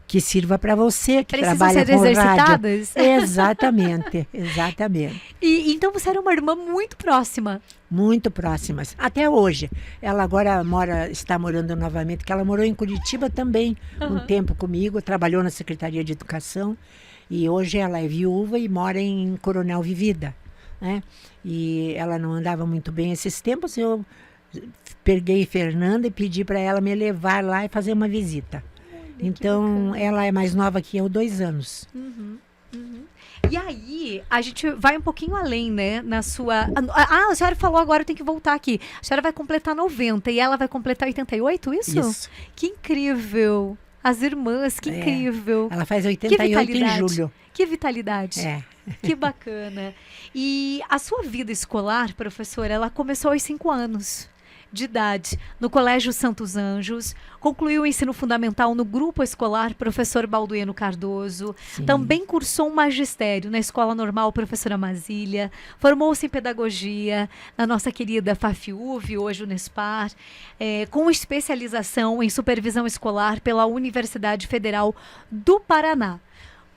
que sirva para você, que Precisam trabalha ser com rádio. exercitadas? Exatamente, exatamente. E então você era uma irmã muito próxima. Muito próximas. Até hoje. Ela agora está morando novamente, porque ela morou em Curitiba também, um tempo comigo, trabalhou na Secretaria de Educação. E hoje ela é viúva e mora em Coronel Vivida, né? E ela não andava muito bem esses tempos, eu peguei Fernanda e pedi para ela me levar lá e fazer uma visita. Então, ela é mais nova que eu, 2 anos. E aí, a gente vai um pouquinho além, né? Na sua... Ah, a senhora falou agora, eu tenho que voltar aqui. A senhora vai completar 90 e ela vai completar 88, isso? Isso. Que incrível. As irmãs, que incrível. Ela faz Que 88 em vitalidade. julho. Que vitalidade. É. Que bacana. E a sua vida escolar, professora, ela começou aos 5 anos de idade, no Colégio Santos Anjos, concluiu o ensino fundamental no Grupo Escolar Professor Balduino Cardoso, Sim. também cursou um magistério na Escola Normal Professora Masília, formou-se em Pedagogia na nossa querida FAFIUV, hoje Unespar, com especialização em Supervisão Escolar pela Universidade Federal do Paraná.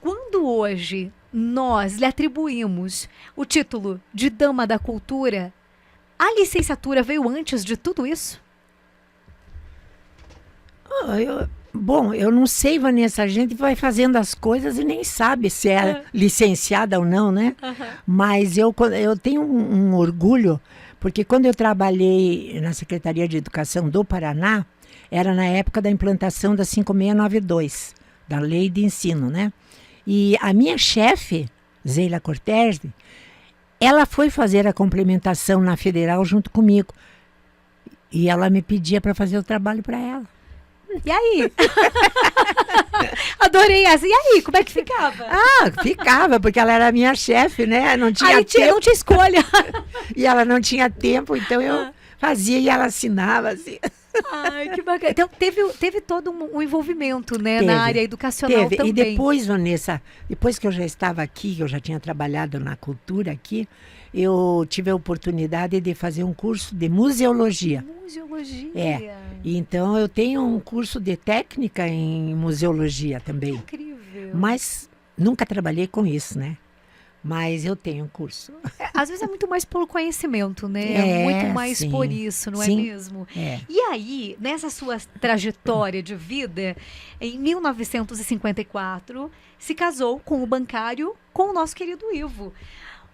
Quando hoje nós lhe atribuímos o título de Dama da Cultura, a licenciatura veio antes de tudo isso? Bom, eu não sei, Vanessa, a gente vai fazendo as coisas e nem sabe se é licenciada ou não, né? Mas eu tenho um orgulho, porque quando eu trabalhei na Secretaria de Educação do Paraná, era na época da implantação da 5692, da Lei de Ensino, né? E a minha chefe, Zeila Cortese, ela foi fazer a complementação na Federal junto comigo. E ela me pedia para fazer o trabalho para ela. E aí? Adorei essa. E aí, como é que ficava? Ah, ficava, porque ela era minha chefe, né? Não tinha Aí tempo. não tinha escolha. E ela não tinha tempo, então eu fazia e ela assinava assim. Ai, que bacana. Então, teve todo um envolvimento, né, Teve, na área educacional também. E depois, Vanessa, depois que eu já estava aqui, eu já tinha trabalhado na cultura aqui, eu tive a oportunidade de fazer um curso de museologia. Museologia. E então eu tenho um curso de técnica em museologia também. Incrível. Mas nunca trabalhei com isso, né? Mas eu tenho um curso. Às vezes é muito mais pelo conhecimento, né? Muito mais sim. por isso, não é Sim. mesmo? É. E aí, nessa sua trajetória de vida, em 1954, se casou com o bancário, com o nosso querido Ivo.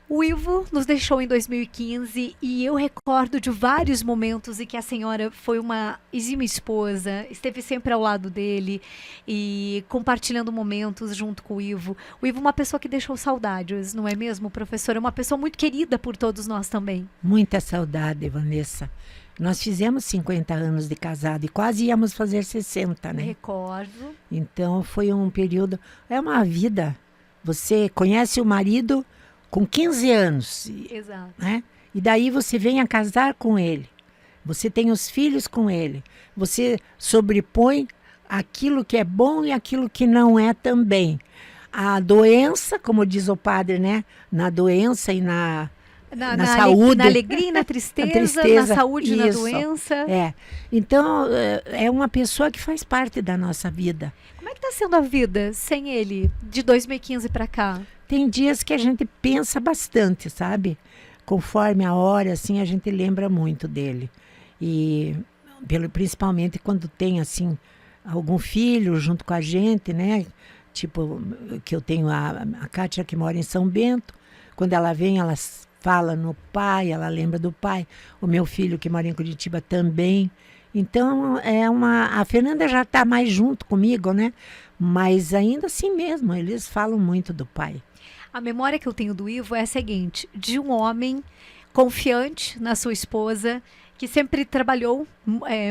O Ivo nos deixou em 2015 e eu recordo de vários momentos em que a senhora foi uma exímia esposa, esteve sempre ao lado dele e compartilhando momentos junto com o Ivo. O Ivo é uma pessoa que deixou saudades, não é mesmo, professora? É uma pessoa muito querida por todos nós também. Muita saudade, Vanessa. Nós fizemos 50 anos de casado e quase íamos fazer 60, né? Recordo. Então foi um período, é uma vida. Você conhece o marido com 15 anos, Exato. né? E daí você vem a casar com ele. Você tem os filhos com ele. Você sobrepõe aquilo que é bom e aquilo que não é também. A doença, como diz o padre, né? Na doença e na saúde. Na alegria e na tristeza, na saúde e na doença. É. Então, é uma pessoa que faz parte da nossa vida. Como é que está sendo a vida sem ele, de 2015 para cá? Tem dias que a gente pensa bastante, sabe? Conforme a hora, assim, a gente lembra muito dele. E principalmente quando tem, assim, algum filho junto com a gente, né? Tipo, que eu tenho a Kátia que mora em São Bento. Quando ela vem, ela fala no pai, ela lembra do pai. O meu filho que mora em Curitiba também. Então, a Fernanda já está mais junto comigo, né? Mas ainda assim mesmo, eles falam muito do pai. A memória que eu tenho do Ivo é a seguinte, de um homem confiante na sua esposa, que sempre trabalhou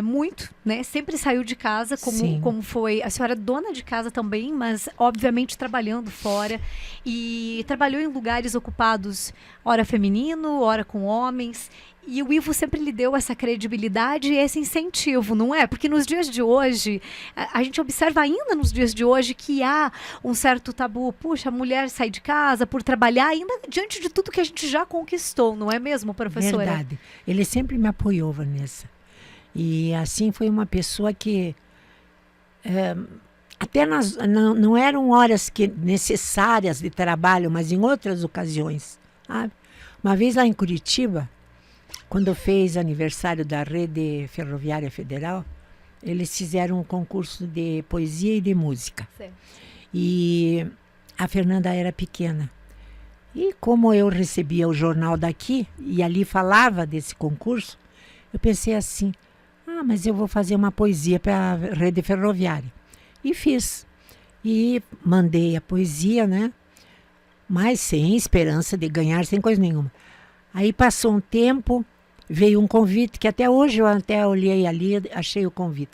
muito, né? Sempre saiu de casa, como foi. A senhora é dona de casa também, mas obviamente trabalhando fora. E trabalhou em lugares ocupados, ora feminino, ora com homens. E o Ivo sempre lhe deu essa credibilidade e esse incentivo, não é? Porque nos dias de hoje, a gente observa ainda nos dias de hoje que há um certo tabu. Puxa, a mulher sai de casa por trabalhar, ainda diante de tudo que a gente já conquistou, não é mesmo, professora? Verdade. Ele sempre me apoiou, Vanessa. E assim foi uma pessoa que Até não eram horas necessárias de trabalho, mas em outras ocasiões. Sabe? Uma vez lá em Curitiba, quando fez aniversário da Rede Ferroviária Federal, eles fizeram um concurso de poesia e de música. Certo. E a Fernanda era pequena. E como eu recebia o jornal daqui, e ali falava desse concurso, eu pensei assim, mas eu vou fazer uma poesia para a Rede Ferroviária. E fiz. E mandei a poesia, né? Mas sem esperança de ganhar, sem coisa nenhuma. Aí passou um tempo, veio um convite, que até hoje eu até olhei ali, achei o convite,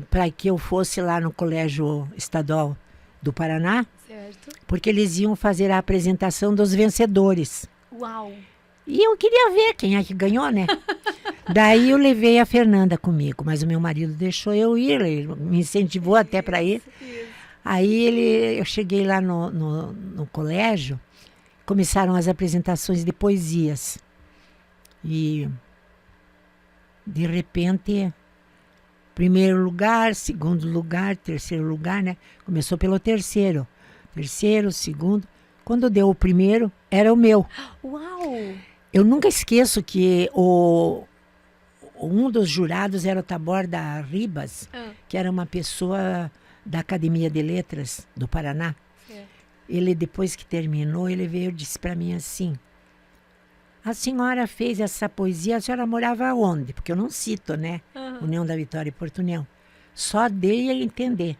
para que eu fosse lá no Colégio Estadual do Paraná, Certo. porque eles iam fazer a apresentação dos vencedores. Uau! E eu queria ver quem é que ganhou, né? Daí eu levei a Fernanda comigo, mas o meu marido deixou eu ir, ele me incentivou até para ir. Isso. Aí eu cheguei lá no colégio, começaram as apresentações de poesias. E, de repente, primeiro lugar, segundo lugar, terceiro lugar, né? Começou pelo terceiro. Terceiro, segundo. Quando deu o primeiro, era o meu. Uau! Eu nunca esqueço que um dos jurados era o Taborda Ribas, que era uma pessoa da Academia de Letras do Paraná. Certo. Ele, depois que terminou, ele veio e disse para mim assim, a senhora fez essa poesia, a senhora morava onde? Porque eu não cito, né? União da Vitória e Porto União. Só dei a entender.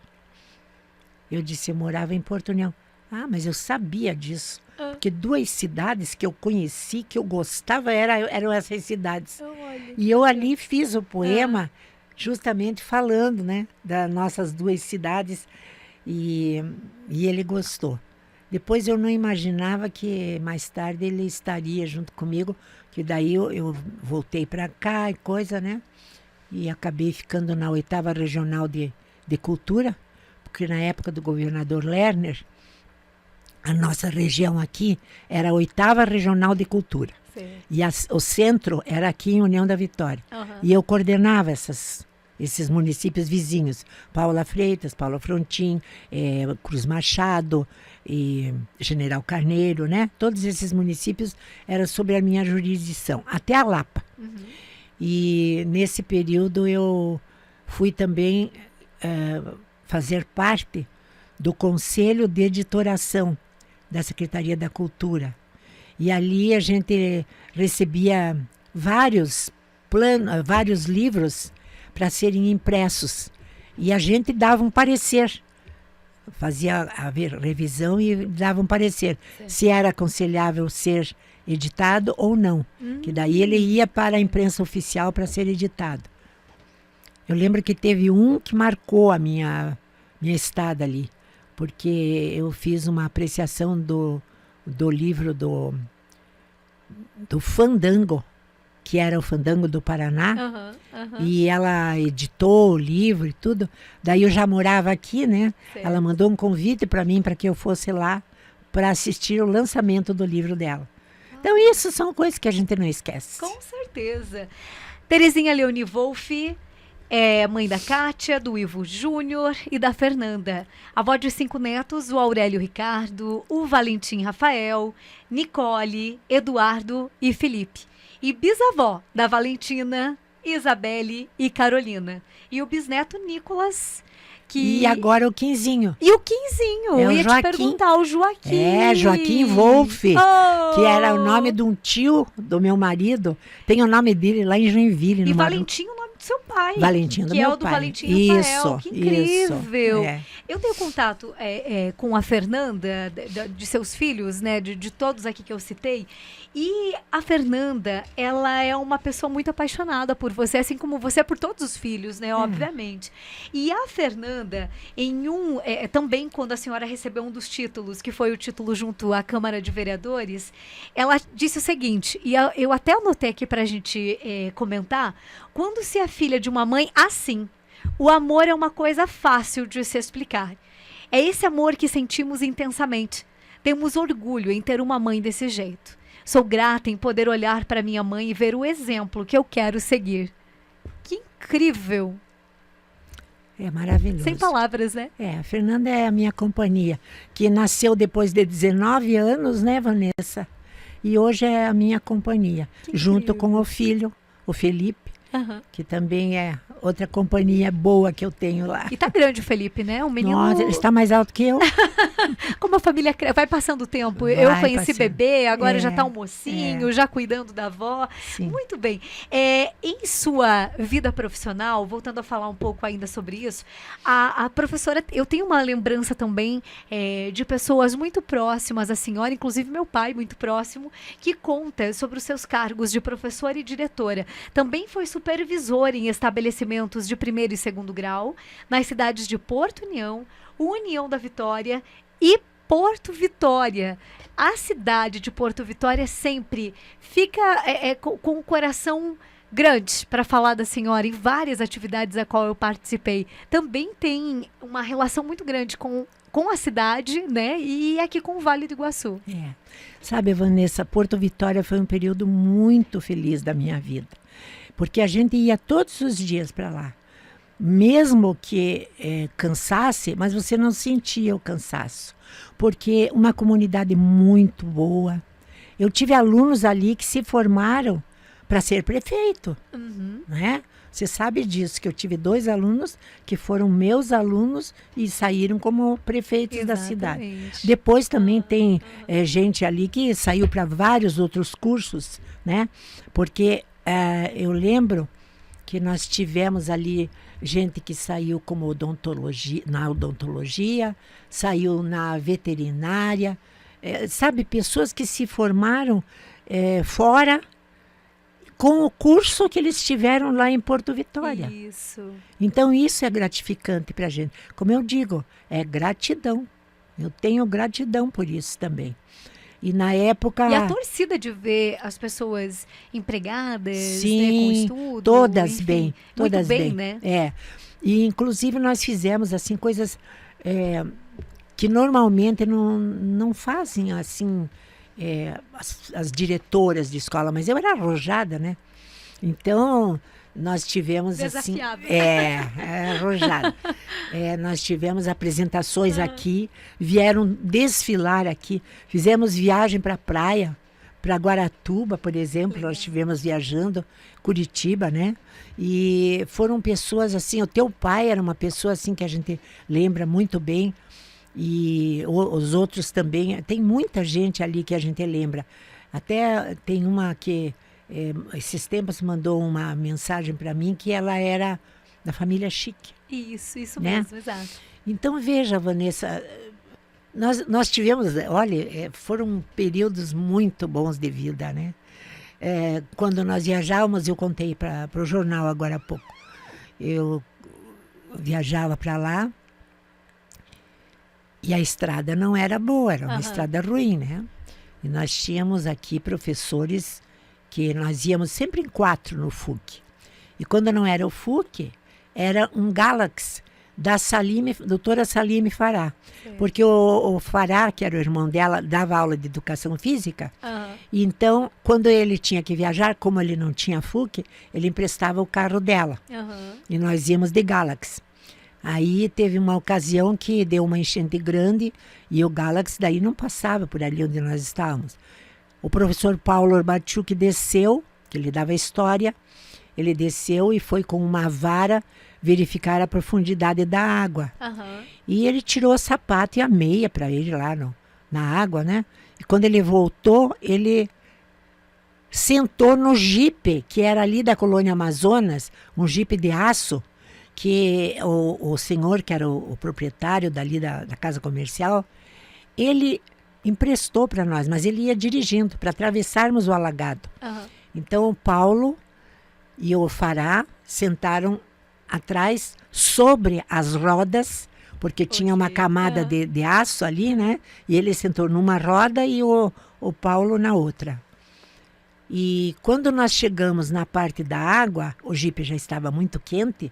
Eu disse, eu morava em Porto União. Mas eu sabia disso. Porque 2 cidades que eu conheci, que eu gostava, eram essas cidades. E eu ali fiz o poema justamente falando, né, das nossas 2 cidades. E ele gostou. Depois eu não imaginava que mais tarde ele estaria junto comigo, que daí eu voltei para cá e coisa, né? E acabei ficando na 8ª Regional de Cultura, porque na época do governador Lerner, a nossa região aqui era a 8ª Regional de Cultura. Sim. E o centro era aqui em União da Vitória. E eu coordenava esses municípios vizinhos. Paula Freitas, Paula Frontin, Cruz Machado, e General Carneiro, né? Todos esses municípios eram sob a minha jurisdição, até a Lapa. E nesse período eu fui também fazer parte do Conselho de Editoração da Secretaria da Cultura. E ali a gente recebia vários livros para serem impressos. E a gente dava um parecer. Fazia a revisão e dava um parecer. Sim. Se era aconselhável ser editado ou não. Que daí ele ia para a imprensa oficial para ser editado. Eu lembro que teve um que marcou a minha estada ali. Porque eu fiz uma apreciação do livro do Fandango, que era o Fandango do Paraná, e ela editou o livro e tudo. Daí eu já morava aqui, né? Certo. Ela mandou um convite para mim, para que eu fosse lá para assistir o lançamento do livro dela. Então isso são coisas que a gente não esquece. Com certeza. Terezinha Leone Wolff é mãe da Kátia, do Ivo Júnior e da Fernanda. Avó de 5 netos, o Aurélio Ricardo, o Valentim Rafael, Nicole, Eduardo e Felipe. E bisavó da Valentina, Isabelle e Carolina. E o bisneto Nicolas, E agora o Quinzinho. E o Quinzinho, É o eu ia te Joaquim. perguntar, o Joaquim. Joaquim Wolff, Oh! que era o nome de um tio do meu marido. Tem o nome dele lá em Joinville. E numa- Valentim, o nome do seu pai. Valentim do que é meu o do pai. Valentim Rafael. Que Isso, incrível. é. Eu tenho contato com a Fernanda, de seus filhos, né? De todos aqui que eu citei. E a Fernanda, ela é uma pessoa muito apaixonada por você, assim como você é por todos os filhos, né? Obviamente. E a Fernanda, também quando a senhora recebeu um dos títulos, que foi o título junto à Câmara de Vereadores, ela disse o seguinte, e eu até anotei aqui pra gente comentar, quando se é filha de uma mãe assim, o amor é uma coisa fácil de se explicar. É esse amor que sentimos intensamente. Temos orgulho em ter uma mãe desse jeito. Sou grata em poder olhar para minha mãe e ver o exemplo que eu quero seguir. Que incrível! É maravilhoso. Sem palavras, né? A Fernanda é a minha companhia, que nasceu depois de 19 anos, né, Vanessa? E hoje é a minha companhia, Que junto incrível. com o filho, o Felipe, Aham. que também é outra companhia boa que eu tenho lá. E tá grande o Felipe, né? Um menino. Nossa, ele está mais alto que eu. Como a família vai passando o tempo. Eu Vai conheci passando. bebê, agora já tá um É, mocinho, já cuidando da avó. Sim. Muito bem. Em sua vida profissional, voltando a falar um pouco ainda sobre isso, a professora, eu tenho uma lembrança também de pessoas muito próximas à senhora, inclusive meu pai, muito próximo, que conta sobre os seus cargos de professora e diretora. Também foi supervisora em estabelecimentos de primeiro e segundo grau, nas cidades de Porto União, União da Vitória e Porto Vitória. A cidade de Porto Vitória sempre fica com o coração grande para falar da senhora em várias atividades a qual eu participei. Também tem uma relação muito grande com a cidade, né? E aqui com o Vale do Iguaçu. Sabe, Vanessa, Porto Vitória foi um período muito feliz da minha vida, porque a gente ia todos os dias para lá. Mesmo que cansasse, mas você não sentia o cansaço, porque uma comunidade muito boa. Eu tive alunos ali que se formaram para ser prefeito, né? Você sabe disso, que eu tive 2 alunos que foram meus alunos e saíram como prefeitos da cidade. Exatamente. Depois também tem gente ali que saiu para vários outros cursos, né? Porque eu lembro que nós tivemos ali gente que saiu como na odontologia, saiu na veterinária, sabe, pessoas que se formaram fora com o curso que eles tiveram lá em Porto Vitória. Isso. Então isso é gratificante para a gente. Como eu digo, é gratidão. Eu tenho gratidão por isso também. E na época... E a torcida de ver as pessoas empregadas, Sim, né, com estudo. todas enfim, bem, todas muito bem, bem. né? E inclusive nós fizemos assim coisas que normalmente não fazem assim as diretoras de escola, mas eu era arrojada, né? Então nós tivemos assim, Desafiável. arrojada. Nós tivemos apresentações aqui, vieram desfilar aqui, fizemos viagem para a praia, para Guaratuba, por exemplo, nós estivemos viajando, Curitiba, né? E foram pessoas assim, o teu pai era uma pessoa assim que a gente lembra muito bem, e os outros também, tem muita gente ali que a gente lembra. Até tem uma que esses tempos mandou uma mensagem para mim que ela era da família Chique. Isso né? mesmo, exato. Então veja, Vanessa, nós tivemos, olha, foram períodos muito bons de vida, né? Quando nós viajávamos, eu contei para o jornal agora há pouco, eu viajava para lá e a estrada não era boa, era uma estrada ruim, né? E nós tínhamos aqui professores que nós íamos sempre em 4 no FUC. E quando não era o FUC, era um Galaxy da doutora Salime Fará. Sim. Porque o Fará, que era o irmão dela, dava aula de educação física. E então, quando ele tinha que viajar, como ele não tinha FUC, ele emprestava o carro dela. E nós íamos de Galaxy. Aí teve uma ocasião que deu uma enchente grande e o Galaxy daí não passava por ali onde nós estávamos. O professor Paulo Orbachuk desceu, que ele dava história, ele desceu e foi com uma vara verificar a profundidade da água. E ele tirou o sapato e a meia para ele lá na água, né? E quando ele voltou, ele sentou no jipe, que era ali da colônia Amazonas, um jipe de aço, que o senhor, que era o proprietário dali da casa comercial, ele emprestou para nós, mas ele ia dirigindo para atravessarmos o alagado. Então o Paulo e o Fará sentaram atrás sobre as rodas, porque tinha uma camada de aço ali, né? E ele sentou numa roda e o Paulo na outra. E quando nós chegamos na parte da água, o jipe já estava muito quente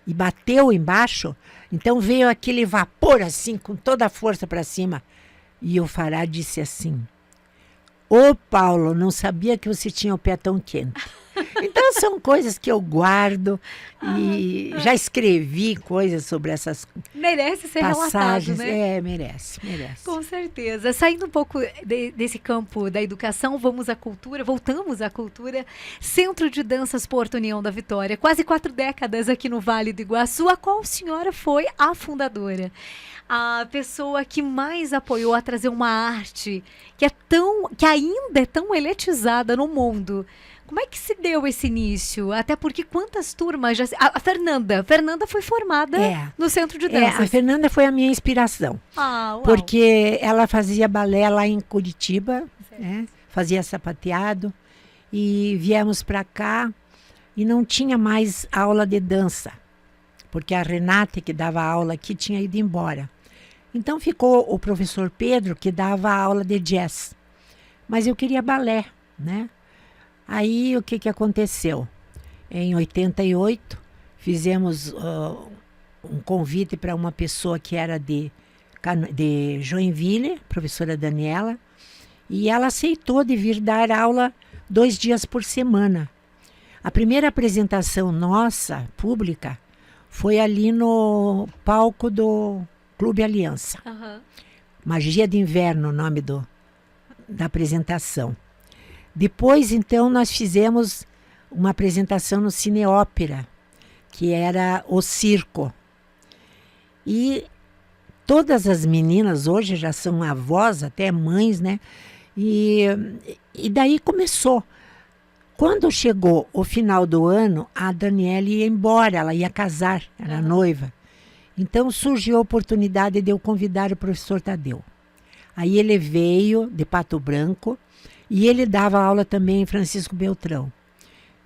e bateu embaixo, então veio aquele vapor assim, com toda a força para cima. E o Fará disse assim: "Ô Paulo, não sabia que você tinha o pé tão quente." Então são coisas que eu guardo e já escrevi coisas sobre essas Merece ser passagens. relatado, né? Merece, merece. Com certeza. Saindo um pouco desse campo da educação, vamos à cultura, voltamos à cultura. Centro de Danças Porto União da Vitória, quase 4 décadas aqui no Vale do Iguaçu, a qual a senhora foi a fundadora. A pessoa que mais apoiou a trazer uma arte que ainda é tão elitizada no mundo. Como é que se deu esse início? Até porque quantas turmas já... A Fernanda foi formada no Centro de Danças. A Fernanda foi a minha inspiração. Uau. Porque ela fazia balé lá em Curitiba, né? Fazia sapateado. E viemos para cá e não tinha mais aula de dança. Porque a Renata, que dava aula aqui, tinha ido embora. Então ficou o professor Pedro, que dava aula de jazz. Mas eu queria balé, né? Aí o que aconteceu? Em 88, fizemos um convite para uma pessoa que era de Joinville, professora Daniela, e ela aceitou de vir dar aula 2 dias por semana. A primeira apresentação nossa, pública, foi ali no palco do Clube Aliança. Uhum. Magia de Inverno, o nome da apresentação. Depois, então, nós fizemos uma apresentação no Cine Ópera, que era o circo. E todas as meninas hoje já são avós, até mães, né? E daí começou. Quando chegou o final do ano, a Daniela ia embora, ela ia casar, era noiva. Então surgiu a oportunidade de eu convidar o professor Tadeu. Aí ele veio de Pato Branco e ele dava aula também em Francisco Beltrão.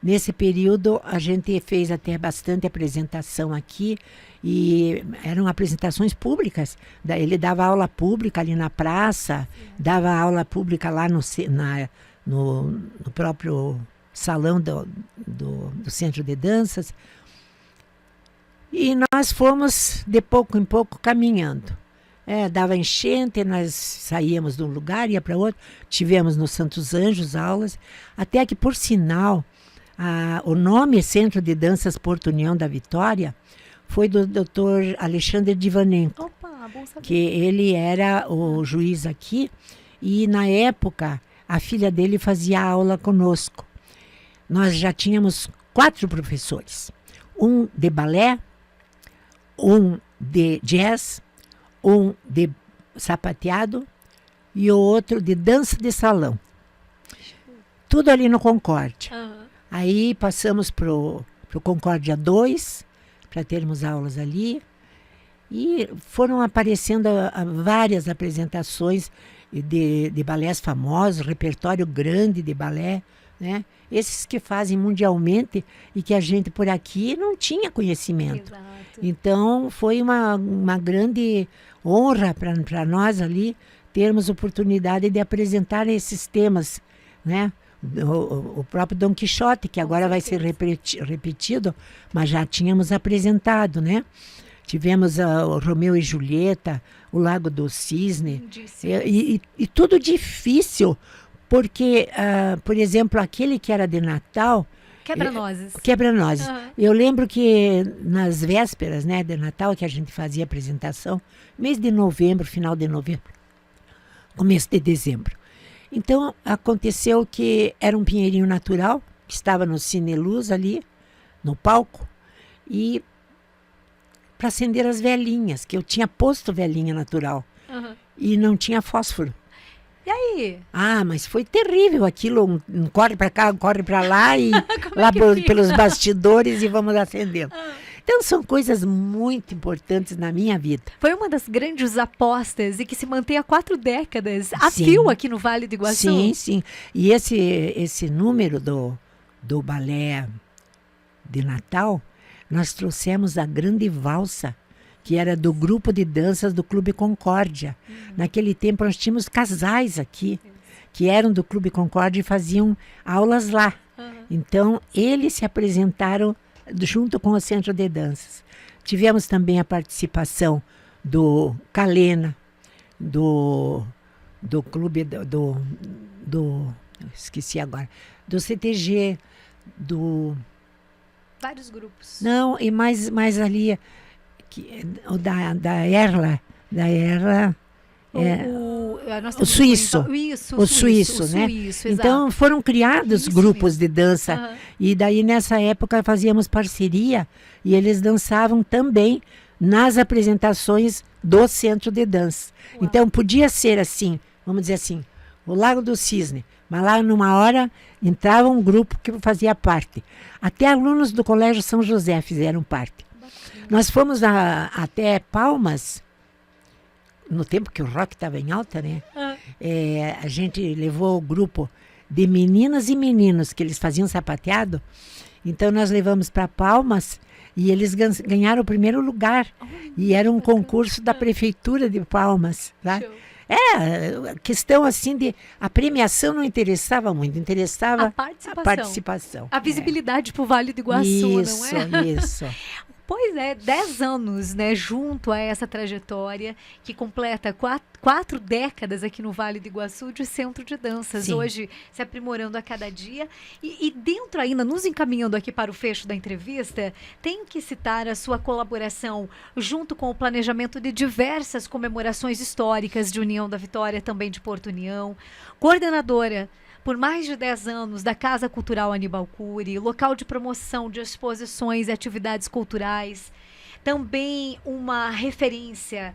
Nesse período a gente fez até bastante apresentação aqui e eram apresentações públicas. Ele dava aula pública ali na praça, dava aula pública lá no próprio salão do Centro de Danças. E nós fomos de pouco em pouco caminhando. Dava enchente, nós saíamos de um lugar, ia para outro. Tivemos no Santos Anjos aulas, até que, por sinal, o nome Centro de Danças Porto União da Vitória foi do Dr. Alexandre Divanenko. Opa, bom saber. Que ele era o juiz aqui e, na época, a filha dele fazia aula conosco. Nós já tínhamos 4 professores. Um de balé, um de jazz, um de sapateado e o outro de dança de salão. Tudo ali no Concórdia. Uhum. Aí passamos pro Concórdia 2, para termos aulas ali. E foram aparecendo várias apresentações de balés famosos, repertório grande de balé, né? Esses que fazem mundialmente e que a gente por aqui não tinha conhecimento. Exato. Então foi uma grande honra para nós ali termos oportunidade de apresentar esses temas, né? O próprio Dom Quixote, que agora vai ser repetido, mas já tínhamos apresentado, né? Tivemos o Romeu e Julieta, o Lago do Cisne, e tudo difícil, porque, por exemplo, aquele que era de Natal... Quebra-nozes. Quebra-nozes. Uhum. Eu lembro que nas vésperas, né, de Natal, que a gente fazia apresentação, mês de novembro, final de novembro, começo de dezembro. Então, aconteceu que era um pinheirinho natural, que estava no Cine Luz ali, no palco, e para acender as velinhas, que eu tinha posto velinha natural, e não tinha fósforo. E aí? Mas foi terrível aquilo, um corre para cá, um corre para lá, e lá pelos bastidores e vamos acender. Então são coisas muito importantes na minha vida. Foi uma das grandes apostas e que se mantém há 4 décadas a Sim. fio aqui no Vale do Iguaçu. Sim, sim. E esse número do balé de Natal, nós trouxemos a grande valsa, que era do grupo de danças do Clube Concórdia. Naquele tempo nós tínhamos casais aqui, que eram do Clube Concórdia e faziam aulas lá. Então, eles se apresentaram junto com o Centro de Danças. Tivemos também a participação do Calena, do clube esqueci agora, do CTG, do... Vários grupos. Não, e mais ali, o da Erla, Nós o temos suíço. Isso, O suíço, né? Suíço, Então foram criados Isso grupos mesmo. de dança. Aham. E daí nessa época fazíamos parceria e eles dançavam também nas apresentações do centro de dança. Uau. Então podia ser assim, vamos dizer assim, o Lago do Cisne, mas lá numa hora entrava um grupo que fazia parte. Até alunos do Colégio São José fizeram parte. Nós fomos até Palmas, no tempo que o rock estava em alta, né? A gente levou o grupo de meninas e meninos que eles faziam sapateado. Então nós levamos para Palmas e eles ganharam o primeiro lugar. E era um concurso da prefeitura de Palmas. Tá? Show. Questão assim de... A premiação não interessava muito, interessava A a participação. A visibilidade para o Vale do Iguaçu, Isso, não é? isso. Pois é, 10 anos, né, junto a essa trajetória que completa 4 décadas aqui no Vale do Iguaçu de centro de danças, Sim. hoje se aprimorando a cada dia. E dentro ainda, nos encaminhando aqui para o fecho da entrevista, tenho que citar a sua colaboração junto com o planejamento de diversas comemorações históricas de União da Vitória, também de Porto União, coordenadora por mais de 10 anos da Casa Cultural Aníbal Cury, local de promoção de exposições e atividades culturais, também uma referência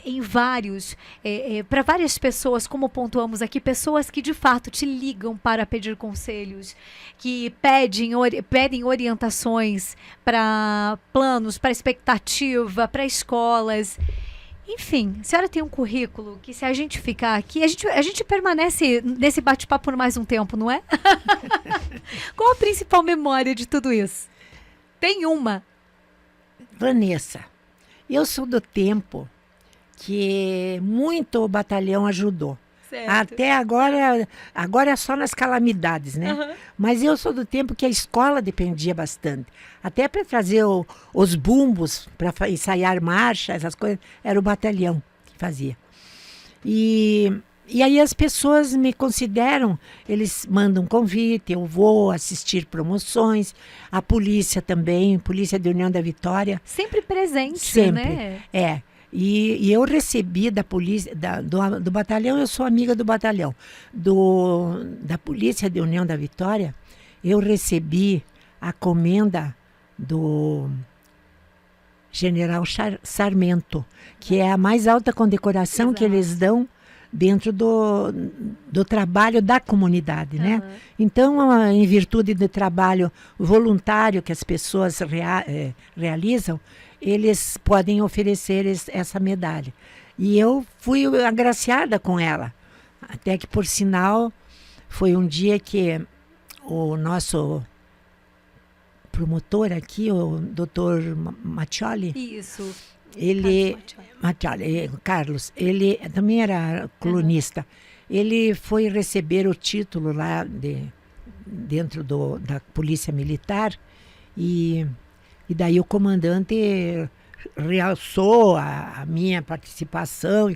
em vários, para várias pessoas, como pontuamos aqui, pessoas que de fato te ligam para pedir conselhos, que pedem orientações para planos, para expectativa, para escolas. Enfim, a senhora tem um currículo que, se a gente ficar aqui, a gente permanece nesse bate-papo por mais um tempo, não é? Qual a principal memória de tudo isso? Tem uma. Vanessa, eu sou do tempo que muito o batalhão ajudou. Certo. Até agora é só nas calamidades, né? Uhum. Mas eu sou do tempo que a escola dependia bastante. Até para trazer os bumbos, para ensaiar marcha, essas coisas, era o batalhão que fazia. E aí as pessoas me consideram, eles mandam convite, eu vou assistir promoções, a polícia também, Polícia de União da Vitória. Sempre presente, Sempre, né? E eu recebi da polícia, do batalhão, eu sou amiga do batalhão, da Polícia de União da Vitória, eu recebi a comenda do General Sarmento, que é a mais alta condecoração Exato. que eles dão dentro do trabalho da comunidade, né? Uhum. Então, em virtude do trabalho voluntário que as pessoas realizam, eles podem oferecer essa medalha. E eu fui agraciada com ela. Até que, por sinal, foi um dia que o nosso promotor aqui, o doutor Maccioli, Isso. Carlos, ele também era colunista. Ele foi receber o título lá dentro da Polícia Militar e daí o comandante realçou a minha participação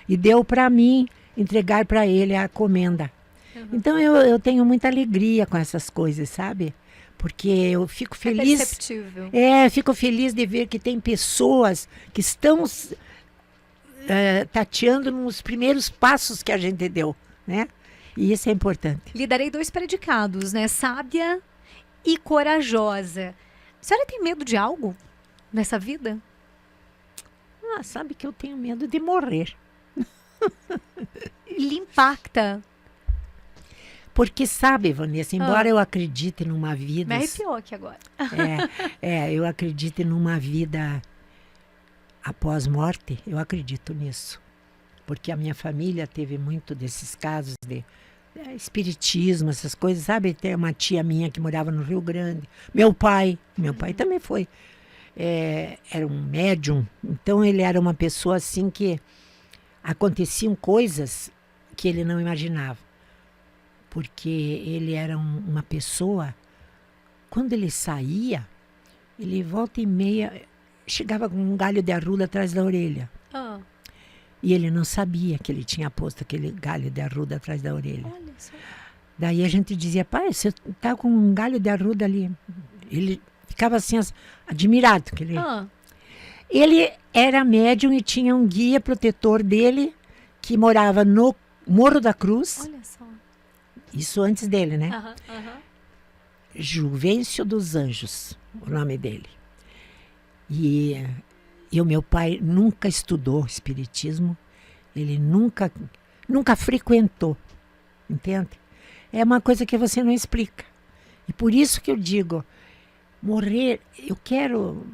e deu para mim entregar para ele a comenda. Uhum. Então eu tenho muita alegria com essas coisas, sabe? Porque eu fico É feliz. perceptível. Fico feliz de ver que tem pessoas que estão tateando nos primeiros passos que a gente deu, né? E isso é importante. Lhe darei 2 predicados, né? Sábia e corajosa. A senhora tem medo de algo nessa vida? Sabe que eu tenho medo de morrer. Lhe impacta? Porque sabe, Vanessa, embora eu acredite numa vida... Me arrepiou aqui agora. Eu acredito numa vida após morte, eu acredito nisso. Porque a minha família teve muito desses casos de espiritismo, essas coisas, sabe? Tem uma tia minha que morava no Rio Grande. Meu pai também foi. Era um médium, então ele era uma pessoa assim que aconteciam coisas que ele não imaginava. Porque ele era uma pessoa, quando ele saía, ele volta e meia, chegava com um galho de arruda atrás da orelha. Ah, E ele não sabia que ele tinha posto aquele galho de arruda atrás da orelha. olha só. Daí a gente dizia, pai, você tá com um galho de arruda ali. Ele ficava assim, admirado. Que ele era médium e tinha um guia protetor dele que morava no Morro da Cruz. Olha só. Isso antes dele, né? Aham. Juvencio dos Anjos, o nome dele. E o meu pai nunca estudou espiritismo, ele nunca frequentou, entende? É uma coisa que você não explica. E por isso que eu digo, morrer, eu quero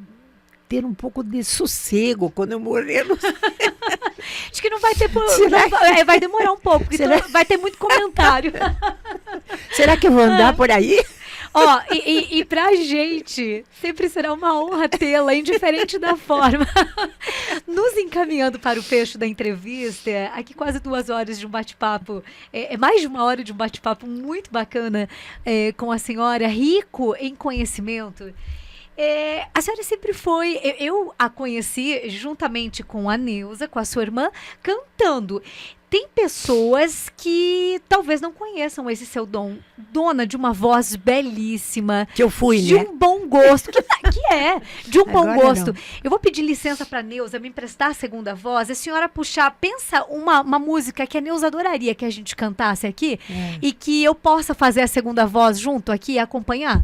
ter um pouco de sossego quando eu morrer. Acho que não vai ter... Será que... vai demorar um pouco, porque vai ter muito comentário. Será que eu vou andar por aí? Ó, e pra gente, sempre será uma honra tê-la, indiferente da forma. Nos encaminhando para o fecho da entrevista, aqui quase 2 horas de um bate-papo, é mais de 1 hora de um bate-papo muito bacana com a senhora, rico em conhecimento. A senhora sempre foi, eu a conheci juntamente com a Neuza, com a sua irmã, cantando. Tem pessoas que talvez não conheçam esse seu dom. Dona de uma voz belíssima. Que eu fui, de né? De um bom gosto. De um bom Agora gosto. não. Eu vou pedir licença para a Neuza me emprestar a segunda voz. A senhora puxar, pensa uma música que a Neuza adoraria que a gente cantasse aqui. E que eu possa fazer a segunda voz junto aqui e acompanhar.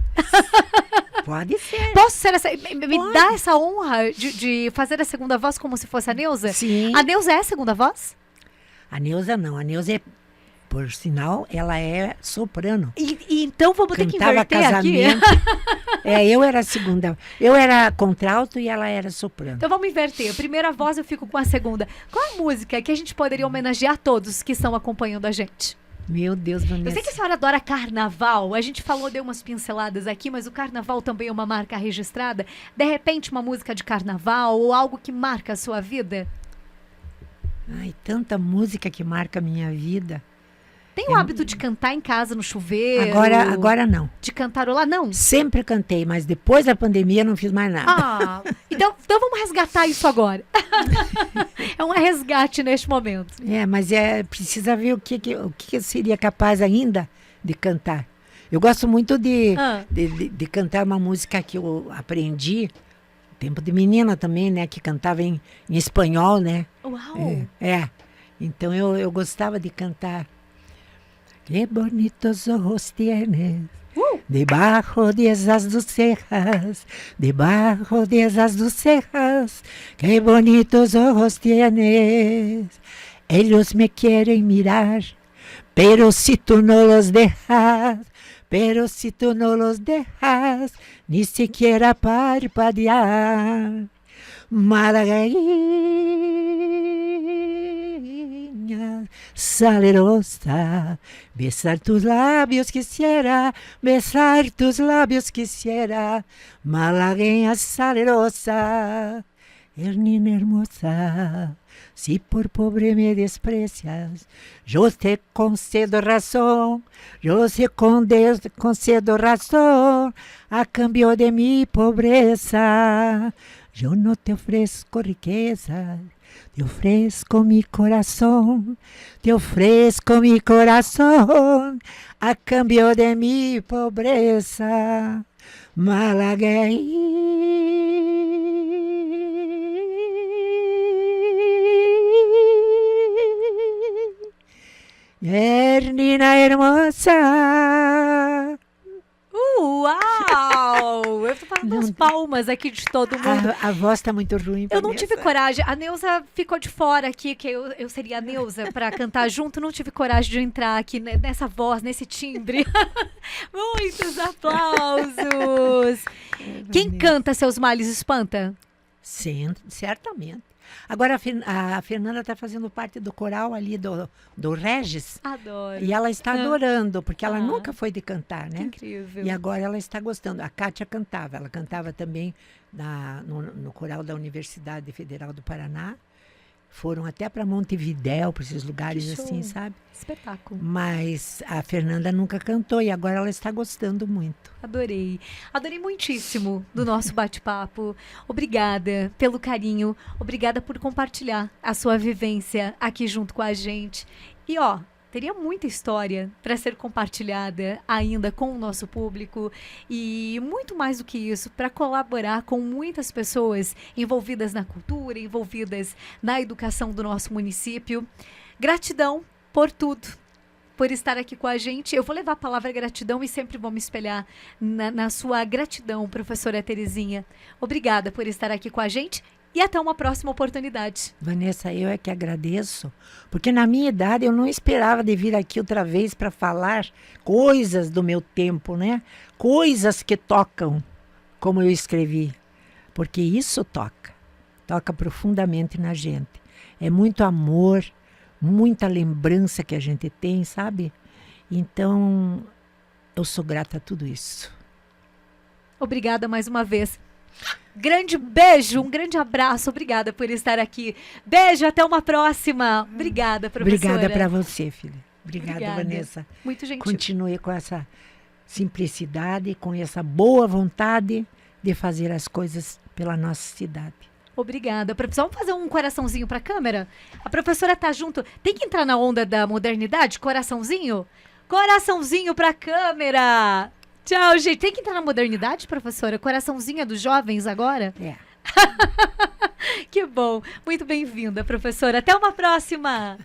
Pode ser. Posso ser essa... Me dá essa honra de fazer a segunda voz como se fosse a Neuza? Sim. A Neuza é a segunda voz? A Neuza não. A Neuza é, por sinal, ela é soprano. E então vamos ter que Cantava inverter casamento. aqui. Eu era a segunda. Eu era contralto e ela era soprano. Então vamos inverter. A primeira voz eu fico com a segunda. Qual a música que a gente poderia homenagear todos que estão acompanhando a gente? Meu Deus, Vanessa. Eu sei que a senhora adora carnaval. A gente deu umas pinceladas aqui, mas o carnaval também é uma marca registrada. De repente, uma música de carnaval ou algo que marca a sua vida? Ai, tanta música que marca a minha vida. Tem o hábito de cantar em casa, no chuveiro? Agora não. De cantarolar? Não. Sempre cantei, mas depois da pandemia não fiz mais nada. Então vamos resgatar isso agora. É um resgate neste momento. Mas precisa ver o que eu seria capaz ainda de cantar. Eu gosto muito de cantar uma música que eu aprendi, tempo de menina também, né? Que cantava em espanhol, né? Uau! Então eu gostava de cantar. Que bonitos ojos tienes, debajo de esas dos cejas, debajo de esas dos cejas, que bonitos ojos tienes. Ellos me quieren mirar, pero si tú no los dejas, ni siquiera parpadear. Malagueña salerosa, besar tus labios quisiera, malagueña salerosa, Hernina hermosa, si por pobre me desprecias, yo te concedo razón, a cambio de mi pobreza. Yo no te ofrezco riqueza, te ofrezco mi corazón, a cambio de mi pobreza. Hernina hermosa. Uau! Eu tô falando as palmas aqui de todo mundo. A voz tá muito ruim. Eu não tive coragem. A Neuza ficou de fora aqui, que eu seria a Neuza para cantar junto. Não tive coragem de entrar aqui nessa voz, nesse timbre. Muitos aplausos. Quem canta Seus Males Espanta? Sim, certamente. Agora a Fernanda está fazendo parte do coral ali do Regis. Adoro. E ela está adorando, porque ela nunca foi de cantar, né? Incrível. E agora ela está gostando. A Kátia cantava. Ela cantava também no coral da Universidade Federal do Paraná. Foram até para Montevidéu, para esses lugares assim, sabe? Espetáculo. Mas a Fernanda nunca cantou e agora ela está gostando muito. Adorei. Adorei muitíssimo do nosso bate-papo. Obrigada pelo carinho. Obrigada por compartilhar a sua vivência aqui junto com a gente. E teria muita história para ser compartilhada ainda com o nosso público e muito mais do que isso, para colaborar com muitas pessoas envolvidas na cultura, envolvidas na educação do nosso município. Gratidão por tudo, por estar aqui com a gente. Eu vou levar a palavra gratidão e sempre vou me espelhar na sua gratidão, professora Terezinha. Obrigada por estar aqui com a gente. E até uma próxima oportunidade. Vanessa, eu é que agradeço, porque na minha idade eu não esperava de vir aqui outra vez para falar coisas do meu tempo, né? Coisas que tocam, como eu escrevi, porque isso toca profundamente na gente. É muito amor, muita lembrança que a gente tem, sabe? Então, eu sou grata a tudo isso. Obrigada mais uma vez. Grande beijo, um grande abraço. Obrigada por estar aqui. Beijo, até uma próxima. Obrigada, professora. Obrigada para você, filha. Obrigada, Vanessa. Muito gentil. Continue com essa simplicidade, com essa boa vontade de fazer as coisas pela nossa cidade. Obrigada. Professor, vamos fazer um coraçãozinho para a câmera? A professora tá junto. Tem que entrar na onda da modernidade? Coraçãozinho? Coraçãozinho para a câmera. Tchau, gente. Tem que entrar na modernidade, professora? Coraçãozinho é dos jovens agora? É. Que bom. Muito bem-vinda, professora. Até uma próxima.